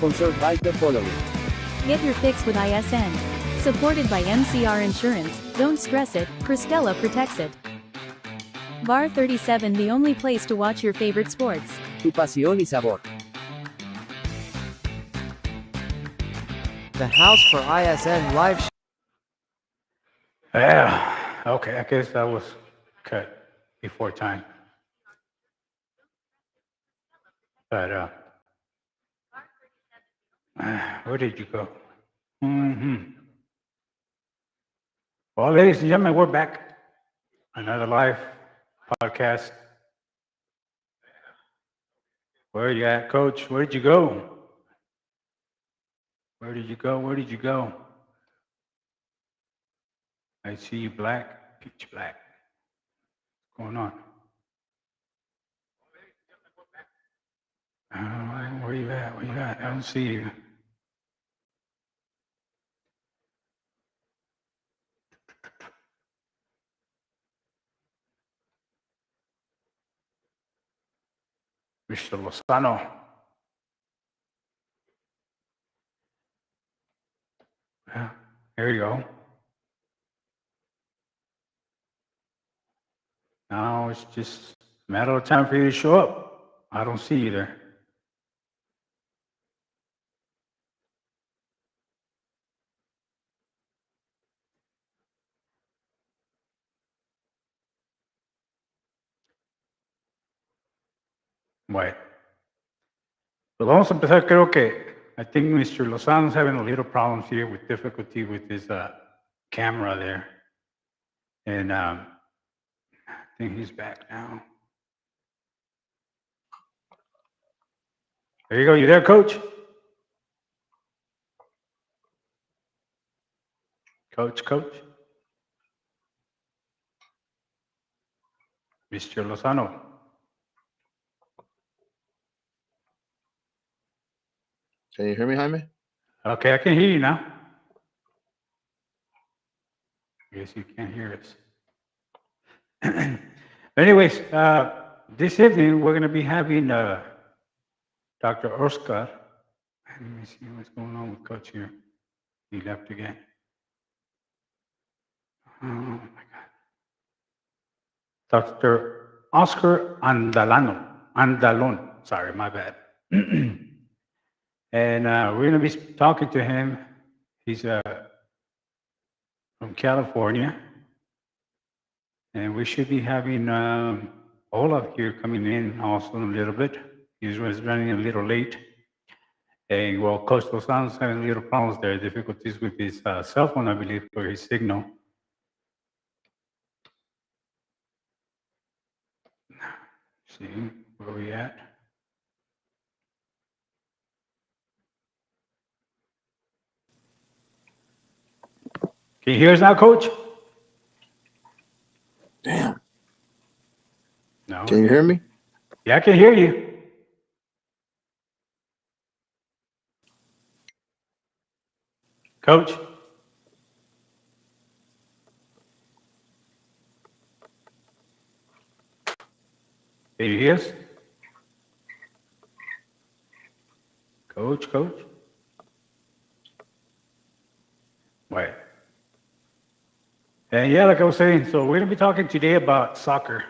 sponsored by the following. Get your fix with ISN. Supported by MCR Insurance, don't stress it, Cristela protects it. Bar 37, the only place to watch your favorite sports. Tu pasión y sabor. The House for ISN live. Yeah, okay, I guess that was cut before time. But, where did you go? Well, ladies and gentlemen, we're back. Another live podcast. Where you at, Coach? Where did you go? Where did you go? Where did you go? I see you black, pitch black. What's going on? Where you at? Where you at? I don't see you. Mr. Lozano. Yeah, there you go. Now it's just a matter of time for you to show up. I don't see you there. Bueno. Pues vamos a empezar. Creo que I think Mr. Lozano's having a little problems here with difficulty with his camera there. And I think he's back now. There you go. You there, Coach? Coach. Mr. Lozano. Can you hear me, Jaime? Okay, I can hear you now. I guess you can't hear us. Anyways, this evening we're going to be having Dr. Oscar. Let me see what's going on with Coach here. He left again. Oh my God. Dr. Oscar Andalon. Sorry, my bad. And we're going to be talking to him. He's from California. And we should be having Olaf here coming in also in a little bit. He was running a little late. And well, Coach Lozano's having little problems there, difficulties with his cell phone, I believe, for his signal. See where we at. Can you hear us now, Coach? Damn. No. Can you hear me? Yeah, I can hear you. Coach? Can you hear us? Coach? Wait. And yeah, like I was saying, so we're going to be talking today about soccer.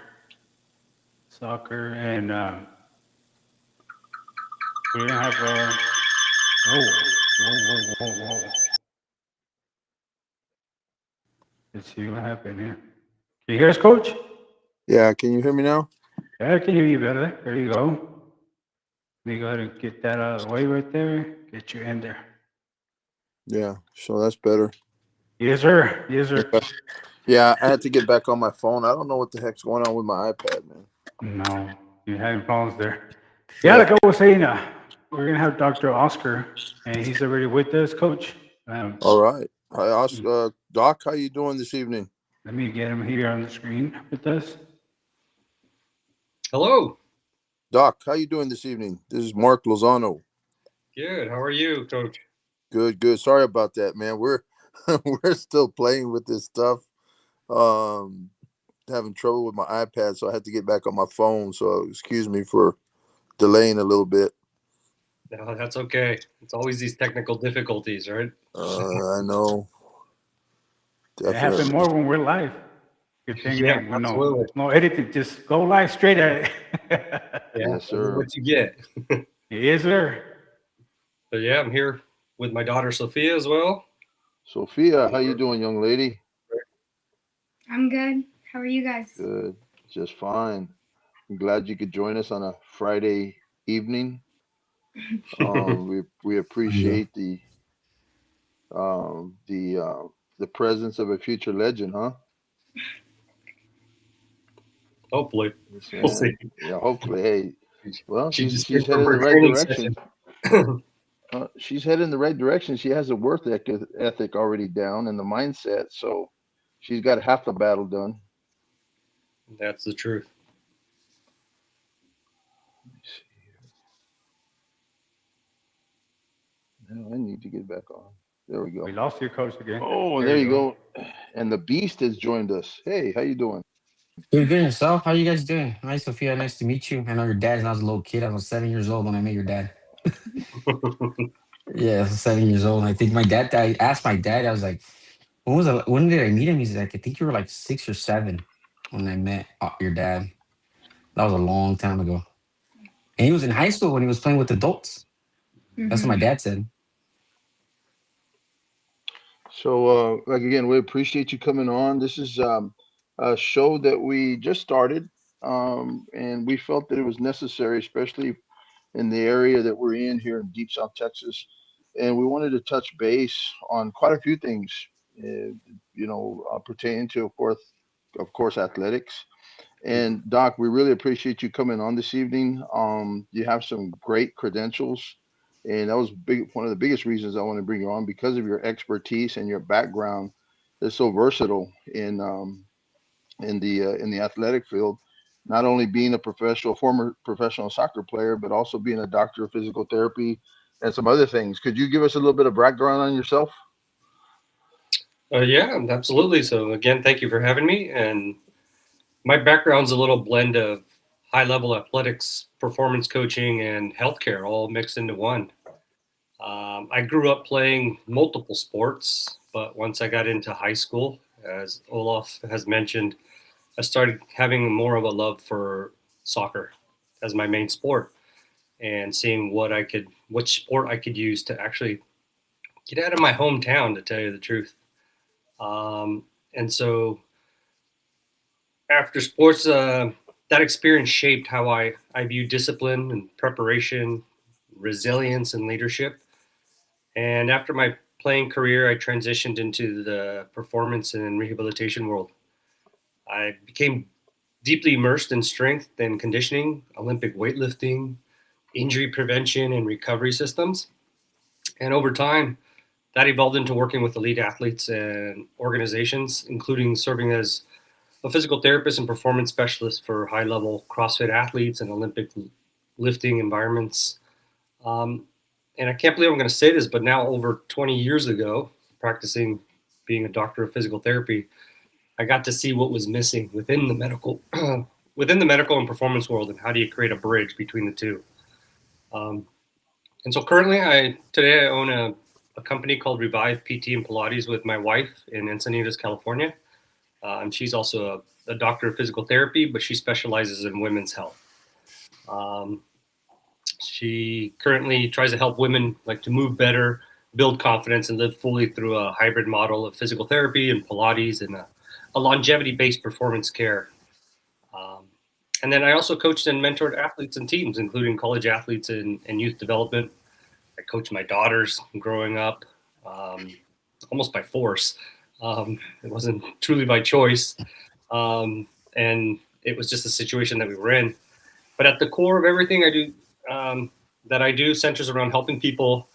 And we're going to have whoa. Let's see what happened here. Can you hear us, Coach? Yeah, can you hear me now? Yeah, I can hear you better. There you go. Let me go ahead and get that out of the way right there. Get you in there. Yeah, so that's better. Yes, sir. Yeah, I had to get back on my phone. I don't know what the heck's going on with my iPad, man. No, you're having problems there. Yeah, like I was saying, we're going to have Dr. Oscar, and he's already with us, Coach. All right. Hi, Oscar. Doc, how you doing this evening? Let me get him here on the screen with us. Hello. Doc, how you doing this evening? This is Mark Lozano. Good. How are you, Coach? Good. Sorry about that, man. We're still playing with this stuff. Having trouble with my iPad, so I had to get back on my phone. So excuse me for delaying a little bit. No, that's okay. It's always these technical difficulties, right? I know. It happens Definitely. more when we're live. Good thing Yeah, that we know absolutely. no editing, just go live straight at it. Yeah, Yes, this is sir. what you get. Yes, sir. But yeah, I'm here with my daughter Sophia as well. Sophia, how you doing, young lady? I'm good. How are you guys? Good. Just fine. I'm glad you could join us on a Friday evening. We appreciate the presence of a future legend, huh? Hopefully, Yes, we'll see. man. Yeah, hopefully. Hey, well, She just she's came from headed in the her right training direction. session. She's headed in the right direction. She has the ethic already down and the mindset, so she's got half the battle done. That's the truth. Let me see. Now I need to get back on. There we go. We lost your coach again. Oh, there you go. And the beast has joined us. Hey, how you doing? Good, good yourself. How you guys doing? Hi, Sophia. Nice to meet you. I know your dad when I was a little kid. I was 7 years old when I met your dad. Yeah, I was 7 years old. I think my dad. I asked my dad. I was like, when did I meet him?" He's like, "I think you were like 6 or 7 when I met your dad." That was a long time ago. And he was in high school when he was playing with adults. That's what my dad said. So, like again, we appreciate you coming on. This is a show that we just started, and we felt that it was necessary, especially in the area that we're in here in Deep South Texas. And we wanted to touch base on quite a few things, pertaining to, of course, athletics. And Doc, we really appreciate you coming on this evening. You have some great credentials, and that was big. One of the biggest reasons I want to bring you on because of your expertise and your background. Is so versatile in the athletic field. Not only being a former professional soccer player, but also being a doctor of physical therapy and some other things. Could you give us a little bit of background on yourself? Yeah, absolutely. So again, thank you for having me. And my background's a little blend of high level athletics, performance coaching, and healthcare all mixed into one. I grew up playing multiple sports, but once I got into high school, as Olaf has mentioned, I started having more of a love for soccer as my main sport and seeing which sport I could use to actually get out of my hometown, to tell you the truth. And so after sports, that experience shaped how I view discipline and preparation, resilience and leadership. And after my playing career, I transitioned into the performance and rehabilitation world. I became deeply immersed in strength and conditioning, Olympic weightlifting, injury prevention, and recovery systems. And over time, that evolved into working with elite athletes and organizations, including serving as a physical therapist and performance specialist for high level CrossFit athletes and Olympic lifting environments. Um, and I can't believe I'm going to say this, but now over 20 years ago, practicing being a doctor of physical therapy, I got to see what was missing within the medical, within the medical and performance world, and how do you create a bridge between the two. Um, and so currently, I own a company called Revive PT and Pilates with my wife in Encinitas, California. And she's also a doctor of physical therapy, but she specializes in women's health. Um, she currently tries to help women like to move better, build confidence, and live fully through a hybrid model of physical therapy and Pilates and a longevity-based performance care. Um, and then I also coached and mentored athletes and teams, including college athletes and youth development. I coached my daughters growing up, almost by force. It wasn't truly by choice. And it was just a situation that we were in. But at the core of everything I do, that I do centers around helping people,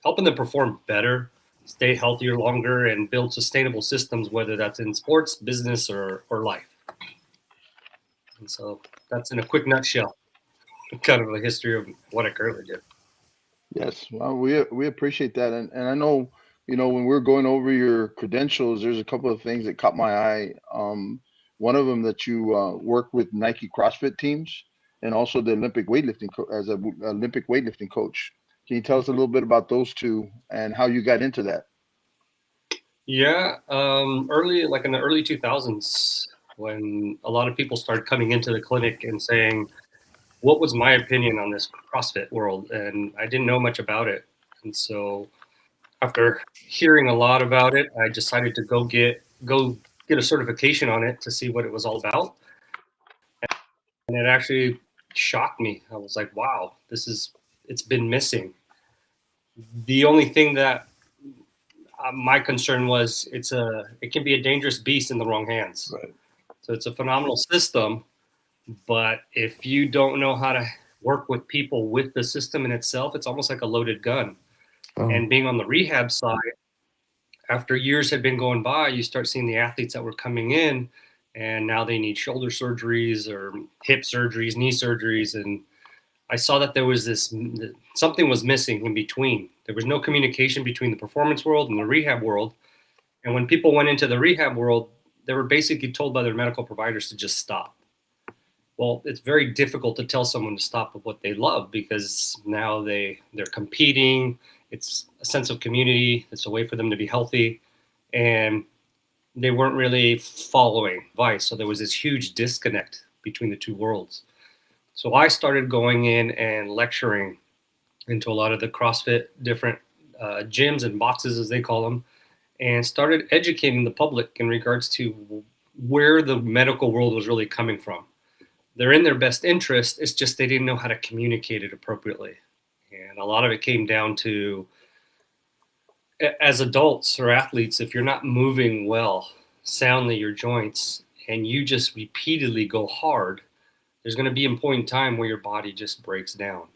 helping them perform better, stay healthier longer, and build sustainable systems, whether that's in sports, business, or life. And so that's in a quick nutshell, kind of a history of what I currently do. Yes, well, we appreciate that, and I know when we're going over your credentials, there's a couple of things that caught my eye. One of them that you work with Nike CrossFit teams, and also the Olympic weightlifting as a Olympic weightlifting coach. Can you tell us a little bit about those two and how you got into that? Yeah, early, like in the early 2000s, when a lot of people started coming into the clinic and saying, what was my opinion on this CrossFit world? And I didn't know much about it. And so after hearing a lot about it, I decided to go get a certification on it to see what it was all about. And it actually shocked me. I was like, wow, it's been missing. The only thing that my concern was it can be a dangerous beast in the wrong hands. Right. So it's a phenomenal system, but if you don't know how to work with people with the system in itself, it's almost like a loaded gun. Oh, And being on the rehab side, after years had been going by, you start seeing the athletes that were coming in, and now they need shoulder surgeries or hip surgeries, knee surgeries, and I saw that there was something was missing in between. There was no communication between the performance world and the rehab world. And when people went into the rehab world, they were basically told by their medical providers to just stop. Well, it's very difficult to tell someone to stop with what they love because now they're competing. It's a sense of community. It's a way for them to be healthy. And they weren't really following advice. So there was this huge disconnect between the two worlds. So I started going in and lecturing into a lot of the CrossFit different gyms and boxes, as they call them, and started educating the public in regards to where the medical world was really coming from. They're in their best interest. It's just they didn't know how to communicate it appropriately. And a lot of it came down to, as adults or athletes, if you're not moving well, soundly your joints, and you just repeatedly go hard, there's going to be a point in time where your body just breaks down.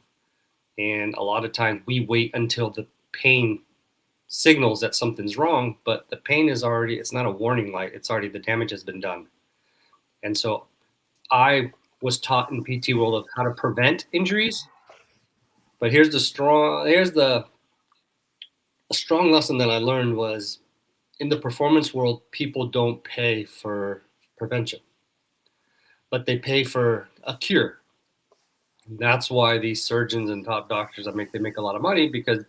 And a lot of times we wait until the pain signals that something's wrong, but the pain is already, it's not a warning light. It's already, the damage has been done. And so I was taught in PT world of how to prevent injuries. But a strong lesson that I learned was in the performance world, people don't pay for prevention, but they pay for a cure. And that's why these surgeons and top doctors they make a lot of money, because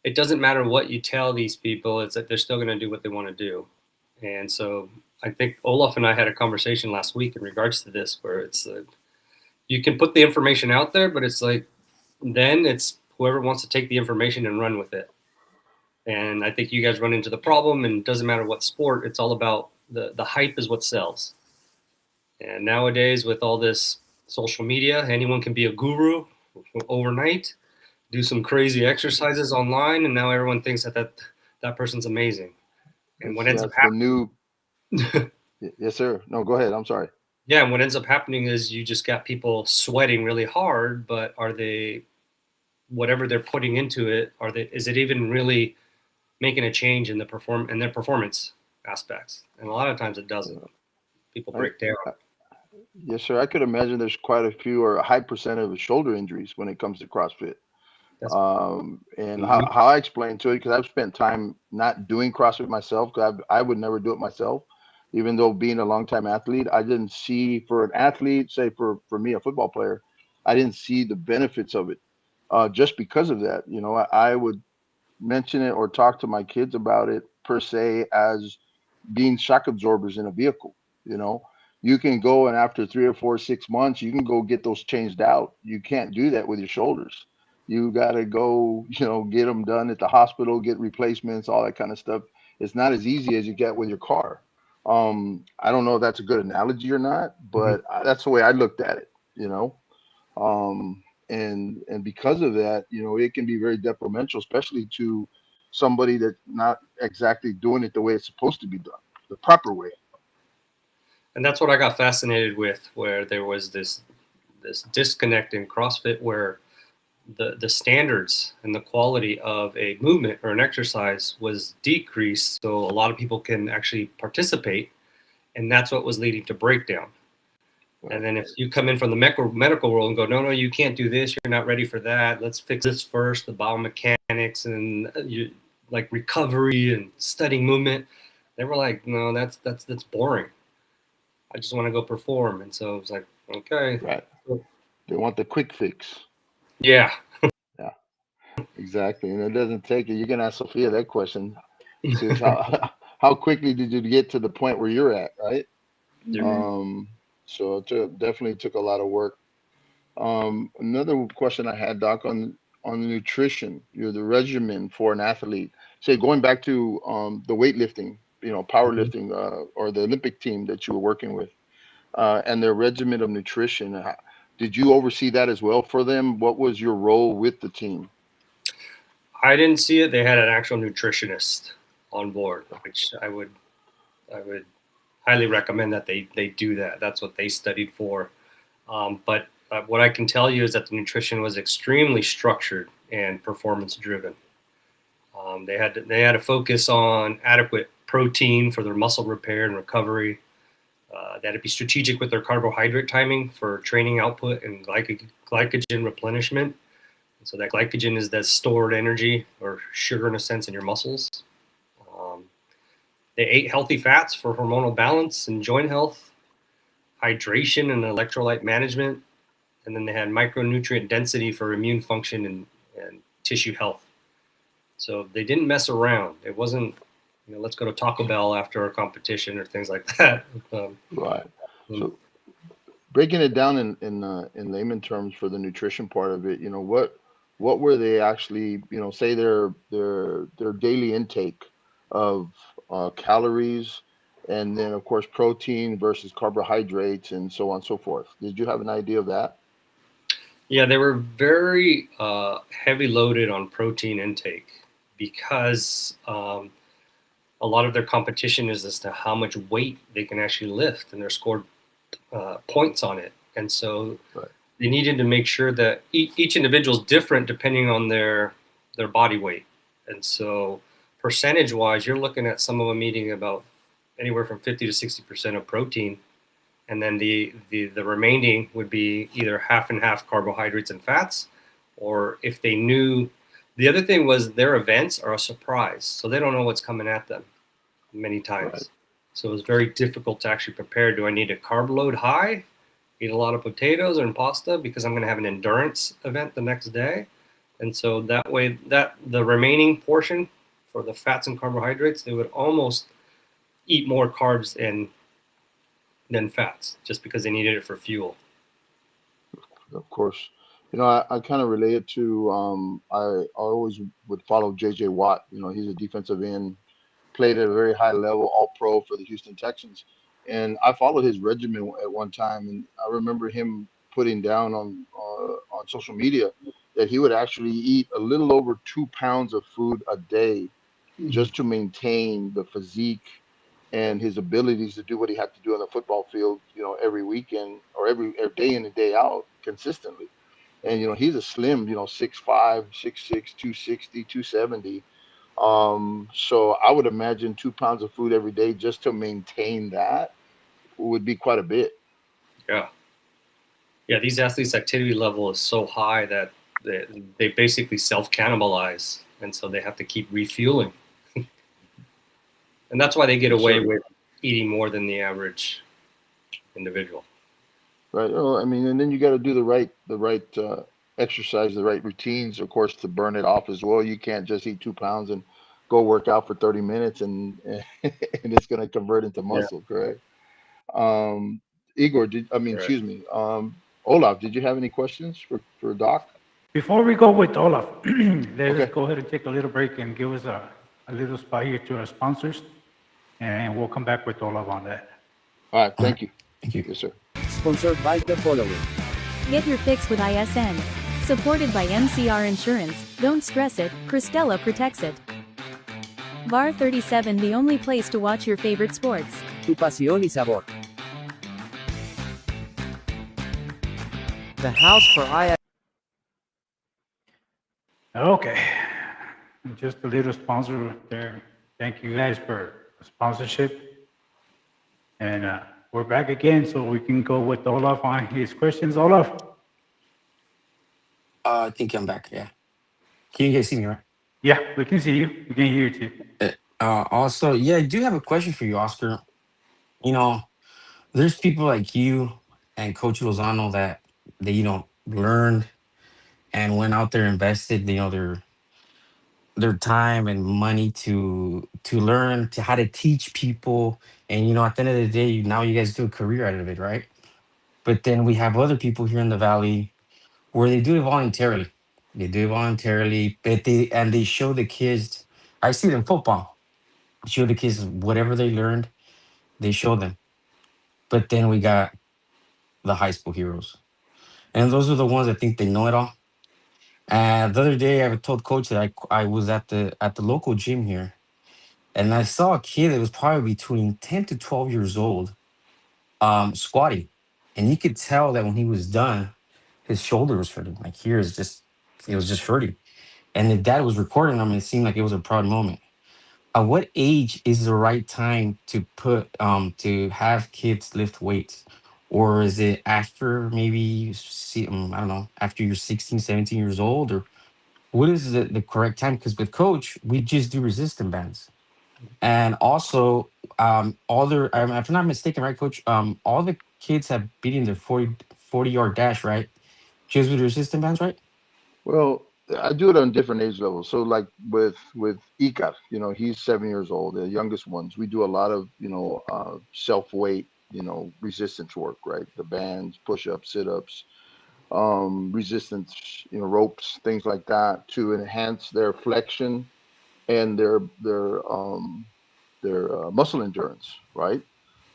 it doesn't matter what you tell these people, it's that they're still going to do what they want to do. And so I think Olaf and I had a conversation last week in regards to this, where it's you can put the information out there, but it's like, then it's whoever wants to take the information and run with it. And I think you guys run into the problem, and it doesn't matter what sport, it's all about the hype is what sells. And nowadays with all this social media, anyone can be a guru overnight, do some crazy exercises online, and now everyone thinks that person's amazing. And what ends up happening, Yes, sir. No, go ahead. I'm sorry. Yeah, and what ends up happening is you just got people sweating really hard, but are they, whatever they're putting into it, is it even really making a change in their performance aspects? And a lot of times it doesn't. People break down. Yes, sir. I could imagine there's quite a few or a high percentage of shoulder injuries when it comes to CrossFit. And how I explain to it, because I've spent time not doing CrossFit myself, because I would never do it myself, even though being a longtime athlete, I didn't see, for an athlete, say for me, a football player, I didn't see the benefits of it just because of that. You know, I would mention it or talk to my kids about it per se as being shock absorbers in a vehicle. You know, you can go and after 3 or 4, 6 months, you can go get those changed out. You can't do that with your shoulders. You got to go, get them done at the hospital, get replacements, all that kind of stuff. It's not as easy as you get with your car. I don't know if that's a good analogy or not, but that's the way I looked at it, and because of that, it can be very detrimental, especially to somebody that's not exactly doing it the way it's supposed to be done, the proper way. And that's what I got fascinated with, where there was this disconnect in CrossFit where the standards and the quality of a movement or an exercise was decreased, so a lot of people can actually participate, and that's what was leading to breakdown. And then if you come in from the medical world and go, no, you can't do this, you're not ready for that, let's fix this first, the biomechanics and you like recovery and studying movement, they were like, no, that's boring. I just want to go perform. And so it was like, okay. Right. They want the quick fix. Yeah. Yeah, exactly. And it doesn't take it. You can ask Sophia that question. Says how quickly did you get to the point where you're at, right? Mhm. So definitely took a lot of work. Another question I had, Doc, on the nutrition, the regimen for an athlete. Say going back to the weightlifting, Mhm. powerlifting, or the Olympic team that you were working with, and their regimen of nutrition. Did you oversee that as well for them? What was your role with the team? I didn't see it. They had an actual nutritionist on board, which I would highly recommend that they do that. That's what they studied for. But what I can tell you is that the nutrition was extremely structured and performance driven. They had to focus on adequate protein for their muscle repair and recovery. They had to be strategic with their carbohydrate timing for training output and glycogen replenishment. So that glycogen is that stored energy or sugar in a sense in your muscles. Um, they ate healthy fats for hormonal balance and joint health, hydration and electrolyte management, and then they had micronutrient density for immune function and tissue health. So they didn't mess around. It wasn't, let's go to Taco Bell after a competition or things like that. Right. Um, So breaking it down in layman terms for the nutrition part of it, what were they actually, say their daily intake of calories, and then of course protein versus carbohydrates and so on and so forth. Did you have an idea of that? yeah, they were very heavy loaded on protein intake because a lot of their competition is as to how much weight they can actually lift, and they're scored points on it. And so Right. they needed to make sure that each individual is different depending on their body weight. And so percentage wise, you're looking at some of them eating about anywhere from 50 to 60% of protein, and then the remaining would be either half and half carbohydrates and fats, or if they knew. The other thing was their events are a surprise, so they don't know what's coming at them many Right. times. So it was very difficult to actually prepare. Do I need a carb load high, eat a lot of potatoes and pasta because I'm going to have an endurance event the next day? And so that way, that the remaining portion for the fats and carbohydrates, they would almost eat more carbs than fats just because they needed it for fuel. Of course. I kind of relate it to I always would follow JJ Watt. He's a defensive end, played at a very high level, all pro for the Houston Texans. And I followed his regimen at one time, and I remember him putting down on social media that he would actually eat a little over 2 pounds of food a day just to maintain the physique and his abilities to do what he had to do on the football field, every weekend or every day in and day out consistently. And he's a slim, 6'5", 6'6", 260, 270. So I would imagine 2 pounds of food every day just to maintain that would be quite a bit. Yeah. Yeah, these athletes' activity level is so high that they basically self cannibalize. And so they have to keep refueling. And that's why they get Yes, away sir. with eating more than the average individual. Right. Well, I mean, and then you got to do the right exercise, the right routines, of course, to burn it off as well. You can't just eat 2 pounds and go work out for 30 minutes and it's going to convert into Yeah, muscle, correct? Um, Igor, correct. excuse me. Olaf, did you have any questions for Doc? Before we go with Olaf, let us Okay. go ahead and take a little break and give us a little spot here to our sponsors, and we'll come back with Olaf on that. All right. All right. Thank you. Thank you. Yes, sir. Sponsored by the following. Get your fix with ISN. Supported by NCR Insurance, don't stress it, Cristela protects it. Bar 37, the only place to watch your favorite sports. Tu pasión y sabor. The house for IS. Okay, just a little sponsor there. Thank you guys for the sponsorship. And we're back again, so we can go with Olaf on his questions. Olaf? I think I'm back. Yeah. Can you guys see me, right? Yeah, we can see you. We can hear you too. Also, yeah, I do have a question for you, Oscar. You know, there's people like you and Coach Lozano that they, learned and went out there, invested, their time and money to learn to how to teach people. And at the end of the day, now you guys do a career out of it, right? But then we have other people here in the valley where they do it voluntarily. They do it voluntarily, but they show the kids. I see it in football. Show the kids whatever they learned, they show them. But then we got the high school heroes, and those are the ones that think they know it all. And the other day, I told coach that I was at the local gym here, and I saw a kid that was probably between 10 to 12 years old, squatting, and you could tell that when he was done, his shoulder was hurting. Like here is just, it was just hurting. And the dad was recording him, and it seemed like it was a proud moment. At what age is the right time to have kids lift weights? Or is it after maybe I don't know, after you're 16, 17 years old? Or what is the correct time? Because with coach, we just do resistance bands. And also, if I'm not mistaken, right, coach? All the kids have beaten their 40 yard dash, right? Just with resistance bands, right? Well, I do it on different age levels. So like with Icar, he's 7 years old, the youngest ones. We do a lot of self weight, resistance work, right? The bands, push ups, sit ups, resistance, ropes, things like that to enhance their flexion and their muscle endurance, right?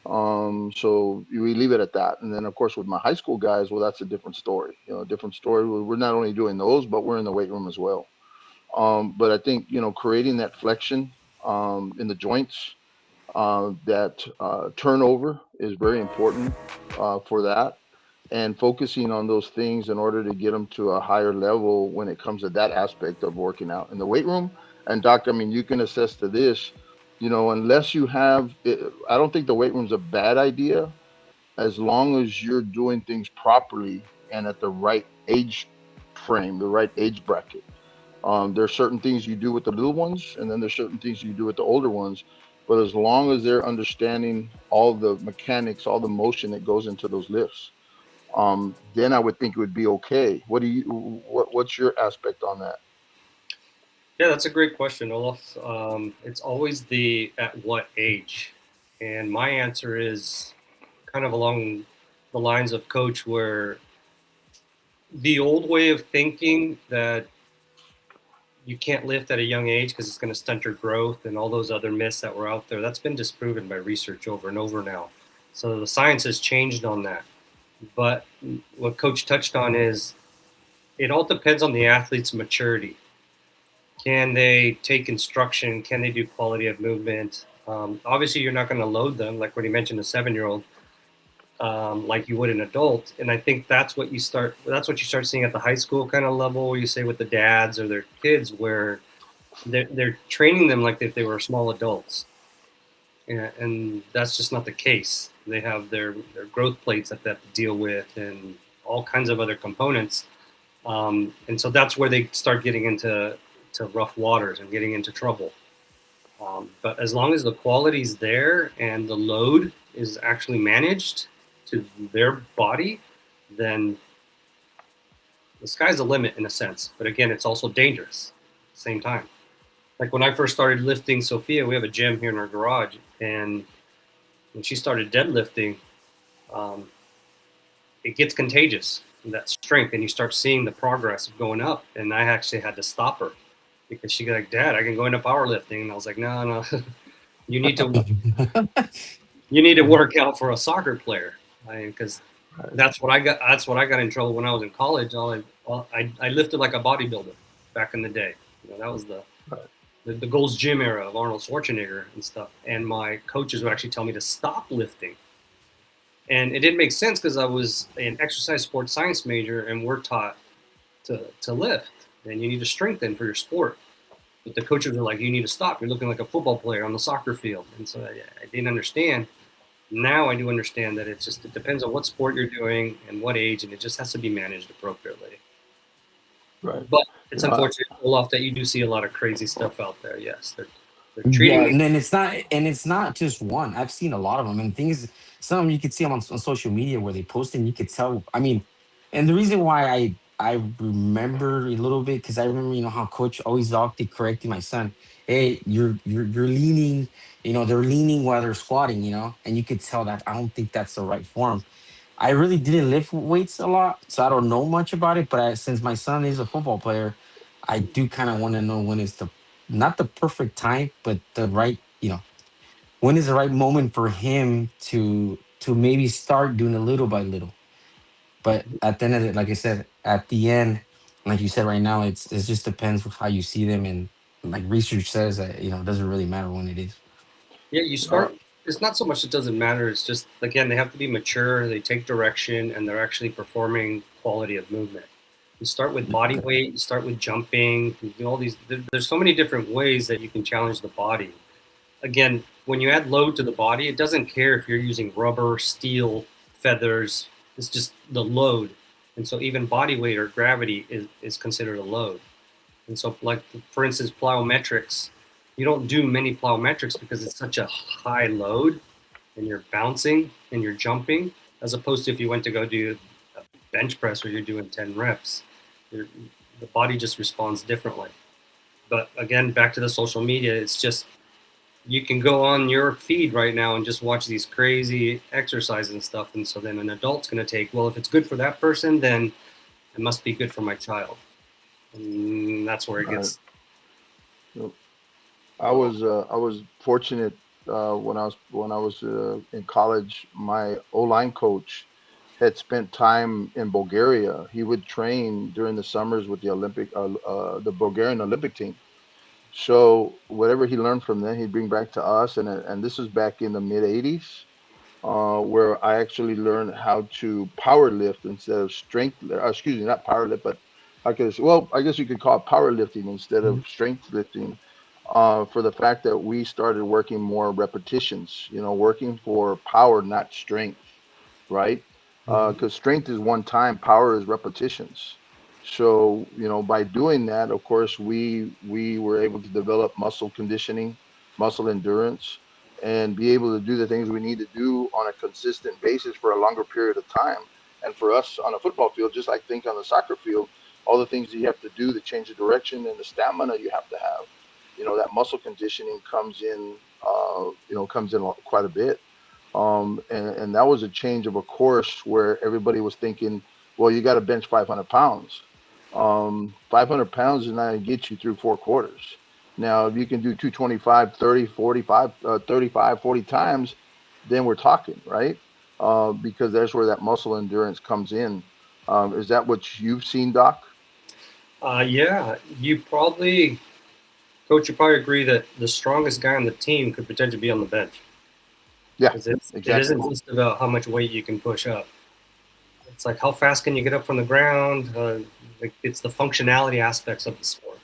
So we leave it at that. And then of course with my high school guys, well, that's a different story. Different story. We're not only doing those, but we're in the weight room as well. But I think creating that flexion in the joints, that turnover is very important for that, and focusing on those things in order to get them to a higher level when it comes to that aspect of working out in the weight room. And doc, I mean, you can attest to this. Unless you have, I don't think the weight room's a bad idea as long as you're doing things properly and at the right age frame, the right age bracket. There's certain things you do with the little ones, and then there's certain things you do with the older ones. But as long as they're understanding all the mechanics, all the motion that goes into those lifts, then I would think it would be okay. What's your aspect on that? Yeah, that's a great question, Olaf. It's always the at what age, and my answer is kind of along the lines of coach, where the old way of thinking that you can't lift at a young age because it's going to stunt your growth and all those other myths that were out there, that's been disproven by research over and over now. So the science has changed on that. But what coach touched on is it all depends on the athlete's maturity. Can they take instruction? Can they do quality of movement? Obviously, you're not going to load them like what he mentioned, a 7-year-old, like you would an adult. And I think that's what you start. That's what you start seeing at the high school kind of level, where you say with the dads or their kids, where they're training them like if they were small adults, and that's just not the case. They have their growth plates that they have to deal with, and all kinds of other components. And so that's where they start getting into rough waters and getting into trouble. But as long as the quality's there and the load is actually managed to their body, then the sky's the limit in a sense. But again, it's also dangerous at the same time. Like when I first started lifting Sophia, we have a gym here in our garage, and when she started deadlifting, it gets contagious, that strength, and you start seeing the progress of going up. And I actually had to stop her because she got like, "Dad, I can go into powerlifting," and I was like, "No, no, you need to work out for a soccer player," because that's what I got. That's what I got in trouble when I was in college. I lifted like a bodybuilder back in the day. That was the Gold's Gym era of Arnold Schwarzenegger and stuff. And my coaches would actually tell me to stop lifting. And it didn't make sense because I was an exercise sports science major, and we're taught to lift, and you need to strengthen for your sport. But the coaches were like, "You need to stop. You're looking like a football player on the soccer field." And so I didn't understand. Now I do understand that it depends on what sport you're doing and what age, and it just has to be managed appropriately. Right. But it's unfortunate, Olaf, that you do see a lot of crazy stuff out there. Yes, they're Yeah, treating and then it's not just one. I've seen a lot of them, and things. Some of them you could see them on social media where they post, and you could tell. I mean, And the reason why I remember a little bit, because I remember, how coach always often correcting my son. Hey, you're leaning, they're leaning while they're squatting, and you could tell that I don't think that's the right form. I really didn't lift weights a lot, so I don't know much about it. But since my son is a football player, I do kind of want to know when is the not the perfect time, but the right, when is the right moment for him to maybe start doing a little by little. But at the end of it, like I said, at the end, like you said right now, it just depends with how you see them, and like research says that it doesn't really matter when it is. Yeah, you Uh, start. It's not so much it doesn't matter. It's just again they have to be mature. They take direction, and they're actually performing quality of movement. You start with body Okay. weight. You start with jumping. You do all these. There's so many different ways that you can challenge the body. Again, when you add load to the body, it doesn't care if you're using rubber, steel, feathers. It's just the load. And so even body weight or gravity is considered a load. And so, like for instance, plyometrics, you don't do many plyometrics because it's such a high load, and you're bouncing and you're jumping, as opposed to if you went to go do a bench press where you're doing 10 reps, you're, the body just responds differently. But again, back to the social media, it's just you can go on your feed right now and just watch these crazy exercises and stuff. And so then an adult's going to take, well, if it's good for that person, then it must be good for my child. And that's where it uh, gets wrong. I was fortunate when I was in college. My O line coach had spent time in Bulgaria. He would train during the summers with the Bulgarian Olympic team. So whatever he learned from them, he'd bring back to us, and this was back in the mid '80s, where I actually learned how to power lift instead of strength. Excuse me, not power lift, but I guess you could call it power lifting instead of Mhm. strength lifting. For the fact that we started working more repetitions, working for power, not strength, right? Mhm. Because strength is one time, power is repetitions. So, by doing that, of course, we were able to develop muscle conditioning, muscle endurance, and be able to do the things we need to do on a consistent basis for a longer period of time. And for us on a football field, just like think on the soccer field, all the things you have to do to change the direction and the stamina you have to have, that muscle conditioning comes in quite a bit. And that was a change of a course where everybody was thinking, well, you got to bench 500 pounds. 500 pounds is not going to get you through 4 quarters. Now, if you can do 225, 30, 45, 35, 40 times, then we're talking, right? Because that's where that muscle endurance comes in. Is that what you've seen, Doc? Yeah, coach, you probably agree that the strongest guy on the team could potentially be on the bench. Yeah, Because it exactly. isn't just about how much weight you can push up. It's like how fast can you get up from the ground? Like it's the functionality aspects of the sport.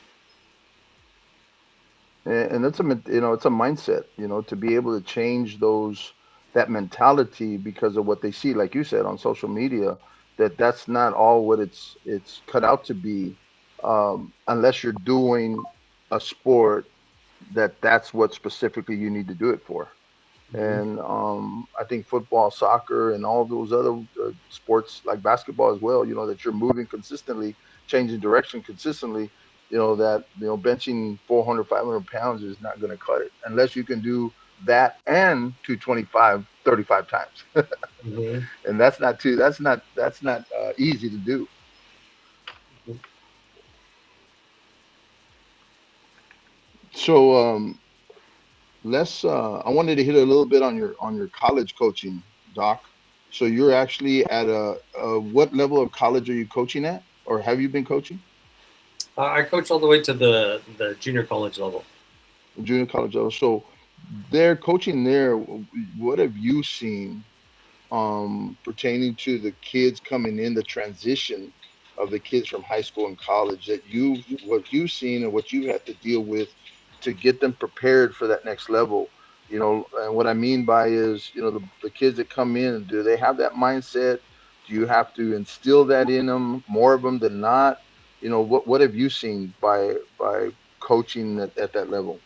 And it's a mindset, to be able to change that mentality because of what they see, like you said, on social media, that's not all what it's cut out to be, unless you're doing a sport that's what specifically you need to do it for. Mm-hmm. And I think football, soccer, and all those other sports like basketball as well, that you're moving consistently, changing direction consistently, that benching 400, 500 pounds is not going to cut it unless you can do that and 225 35 times. Mm-hmm. And that's not easy to do. So let's I wanted to hit a little bit on your college coaching, Doc. So you're actually at what level of college are you coaching at, or have you been coaching? I coach all the way to the junior college level. Junior college level. So they're coaching there. What have you seen pertaining to the kids coming in, the transition of the kids from high school and college, what you've seen and what you had to deal with to get them prepared for that next level? And what I mean by is, the kids that come in, do they have that mindset? Do you have to instill that in them, more of them than not? What have you seen by coaching at that level?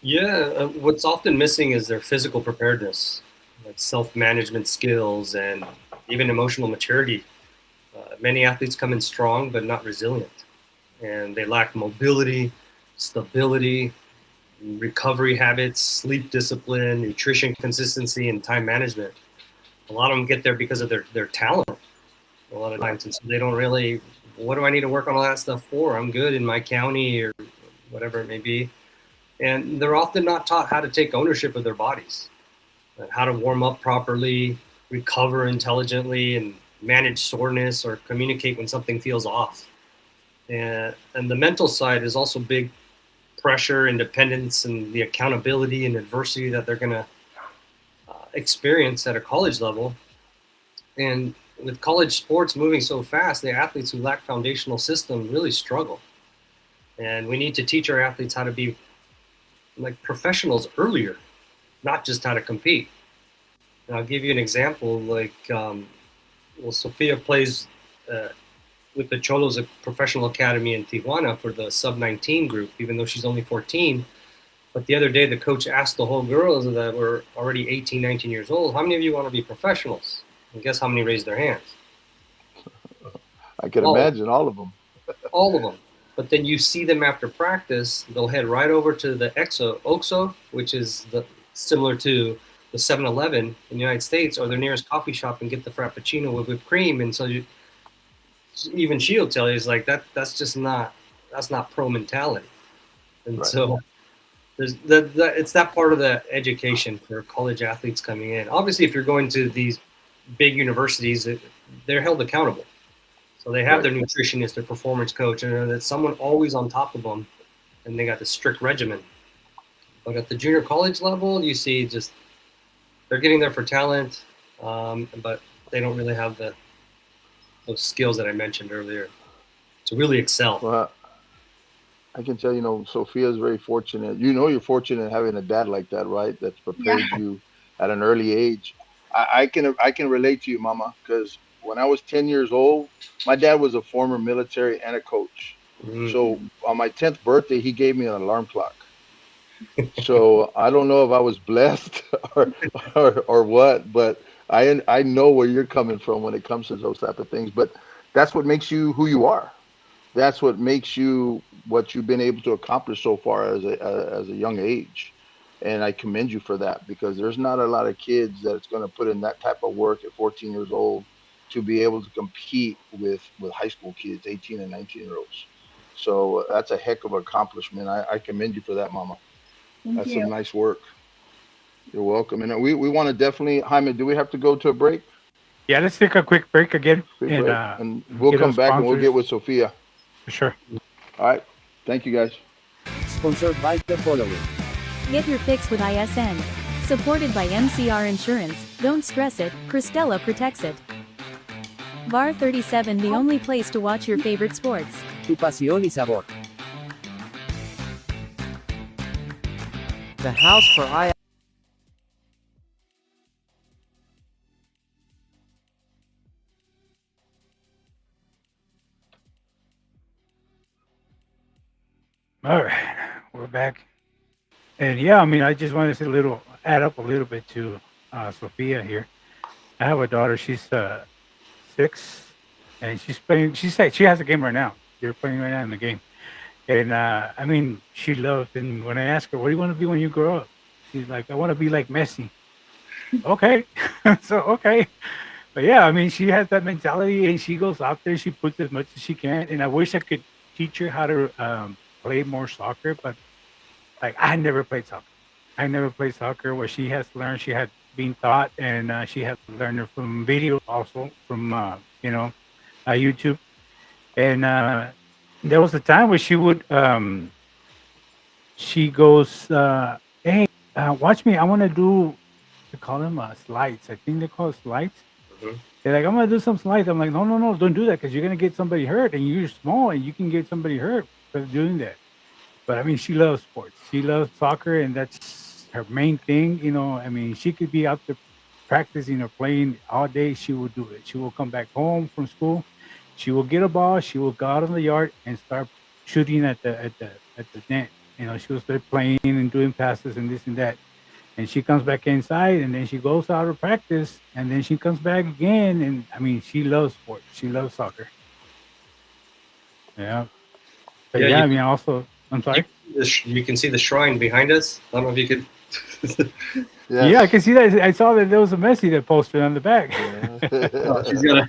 Yeah, what's often missing is their physical preparedness, like self management skills and even emotional maturity. Many athletes come in strong but not resilient, and they lack mobility, stability, recovery habits, sleep discipline, nutrition consistency, and time management. A lot of them get there because of their talent a lot of times, and so they don't really, what do I need to work on all that stuff for? I'm good in my county or whatever it may be. And they're often not taught how to take ownership of their bodies, and how to warm up properly, recover intelligently, and manage soreness or communicate when something feels off. And the mental side is also big pressure, independence, and the accountability and adversity that they're going to experience at a college level. And with college sports moving so fast, the athletes who lack foundational system really struggle. And we need to teach our athletes how to be like professionals earlier, not just how to compete. And I'll give you an example. Like, Sophia plays with the Cholos, a professional academy in Tijuana for the sub-19 group, even though she's only 14. But the other day, the coach asked the whole girls that were already 18, 19 years old, how many of you want to be professionals? And guess how many raised their hands? I can imagine all of them. All of them. But then you see them after practice, they'll head right over to the OXO, which is similar to the 7-Eleven in the United States, or their nearest coffee shop, and get the Frappuccino with whipped cream. And so even she'll tell you, it's like, that's not pro mentality. And Right. so it's that part of the education for college athletes coming in. Obviously, if you're going to these big universities, they're held accountable. So they have their nutritionist, their performance coach, and there's someone always on top of them, and they got the strict regimen. But at the junior college level, you see just they're getting there for talent, but they don't really have those skills that I mentioned earlier to really excel. Well, I can tell Sophia is very fortunate. You're fortunate having a dad like that, right? That's prepared you at an early age. I can relate to you, Mama, because when I was 10 years old, my dad was a former military and a coach. So on my 10th birthday, he gave me an alarm clock. So I don't know if I was blessed or what, but I know where you're coming from when it comes to those type of things. But that's what makes you who you are. That's what makes you what you've been able to accomplish so far as a young age. And I commend you for that, because there's not a lot of kids that's going to put in that type of work at 14 years old to be able to compete with high school kids, 18 and 19-year-olds. So that's a heck of an accomplishment. I commend you for that, Mama. Thank That's you. some nice work. You're welcome. And we want to definitely, Jaime, do we have to go to a break? Yeah, let's take a quick break again. Quick and break. And we'll get come our back and we'll sponsors. get with Sophia. For sure. All right. Thank you, guys. Sponsored by the following. Get your fix with ISN. Supported by MCR Insurance, don't stress it, Cristela protects it. Bar 37, the only place to watch your favorite sports. Tu pasión y sabor. The house for All right, we're back. And yeah, I mean, I just wanted to add up a little bit to Sophia here. I have a daughter. She's 6, and she's playing. She said she has a game right now. You're playing right now in the game, and I mean, she loves. And when I ask her, "What do you want to be when you grow up?" She's like, "I want to be like Messi." Okay, so okay, but yeah, I mean, she has that mentality, and she goes out there. She puts as much as she can, and I wish I could teach her how to play more soccer, but like I never played soccer. I never played soccer. What she has learned, she had been taught, and she has learned it from videos, also from YouTube. And there was a time where she would, she goes, "Hey, watch me. I want to do." They call them slides. I think they call it slides. They're like, "I'm gonna do some slides." I'm like, "No, no, no, don't do that, because you're gonna get somebody hurt, and you're small, and you can get somebody hurt for doing that." But I mean, she loves sports. She loves soccer, and that's her main thing. I mean, she could be out there practicing or playing all day. She will do it. She will come back home from school. She will get a ball. She will go out in the yard and start shooting at the net. She will start playing and doing passes and this and that. and she comes back inside, and then she goes out to practice, and then she comes back again. And I mean, she loves sports. She loves soccer. Yeah. But Yeah, yeah, I mean, also, I'm sorry. you can see the shrine behind us. I don't know if you could. Yeah, I Yes. can see that. I saw that there was a Messi that posted on the back. Yeah. Oh, she's got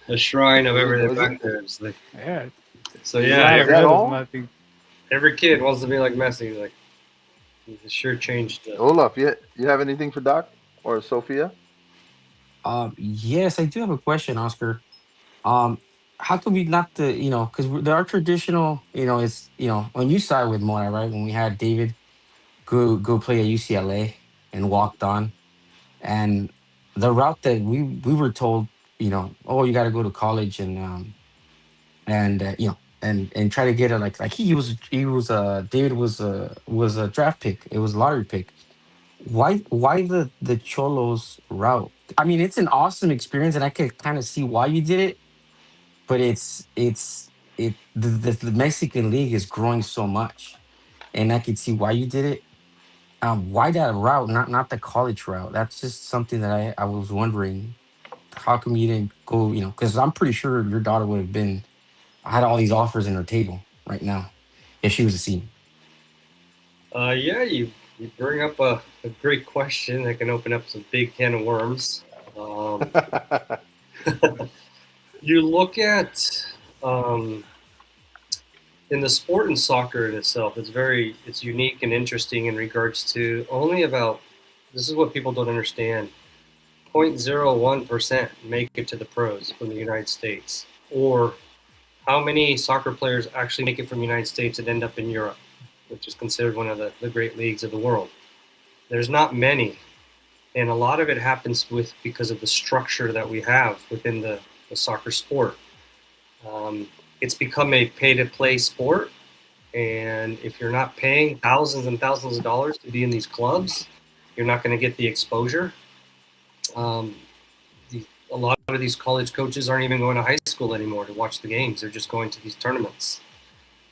a shrine of everything Was it? back there. It's like, Yeah, so there's a yeah, lot Is of that medals, all? nothing. every kid wants to be like Messi. Like, it sure changed. Olaf, you have anything for Doc or Sophia? Yes, I do have a question, Oscar. Um, how come we not the because there are traditional it's on you side with Mona, right? When we had David go play at UCLA and walked on, and the route that we were told, oh, you got to go to college and and try to get a like he was David was a draft pick. It was a lottery pick. Why the Cholos route? I mean, it's an awesome experience, and I could kind of see why you did it, but the Mexican league is growing so much, and I could see why you did it. Why that route, not the college route? That's just something that I was wondering. How come you didn't go? Because I'm pretty sure your daughter would have been had all these offers in her table right now if she was a senior. Yeah, you bring up a great question that can open up some big can of worms. Um, you look at in the sport and soccer in itself, it's unique and interesting in regards to only about this is what people don't understand. 0.01% make it to the pros from the United States, or how many soccer players actually make it from the United States and end up in Europe, which is considered one of the great leagues of the world. There's not many, and a lot of it happens because of the structure that we have within the soccer sport. Um, it's become a pay-to-play sport, and if you're not paying thousands and thousands of dollars to be in these clubs, you're not going to get the exposure. Um, a lot of these college coaches aren't even going to high school anymore to watch the games. They're just going to these tournaments.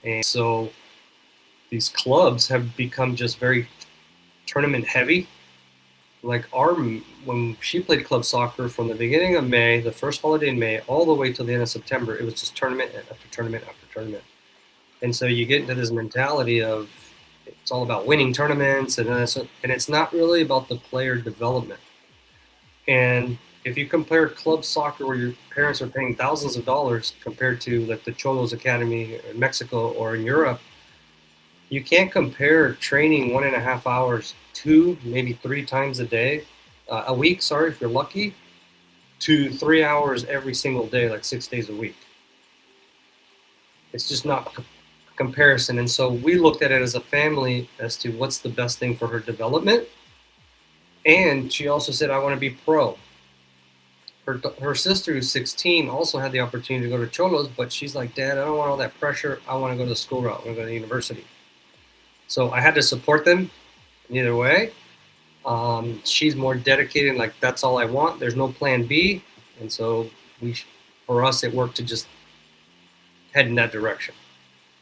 And so these clubs have become just very tournament heavy. Like when she played club soccer from the beginning of May, the first holiday in May, all the way till the end of September, it was just tournament after tournament after tournament. And so you get into this mentality of it's all about winning tournaments, and it's not really about the player development. And if you compare club soccer where your parents are paying thousands of dollars compared to like the Cholos Academy in Mexico or in Europe, you can't compare training 1.5 hours, 2, maybe 3 times a week, sorry, if you're lucky, to 3 hours every single day, like 6 days a week. It's just not a comparison. And so we looked at it as a family as to what's the best thing for her development. And she also said, I want to be pro. Her sister, who's 16, also had the opportunity to go to Cholos, but she's like, Dad, I don't want all that pressure. I want to go to the school route. I want to go to university. So I had to support them either way. She's more dedicated, like that's all I want. There's no plan B. And so for us, it worked to just head in that direction.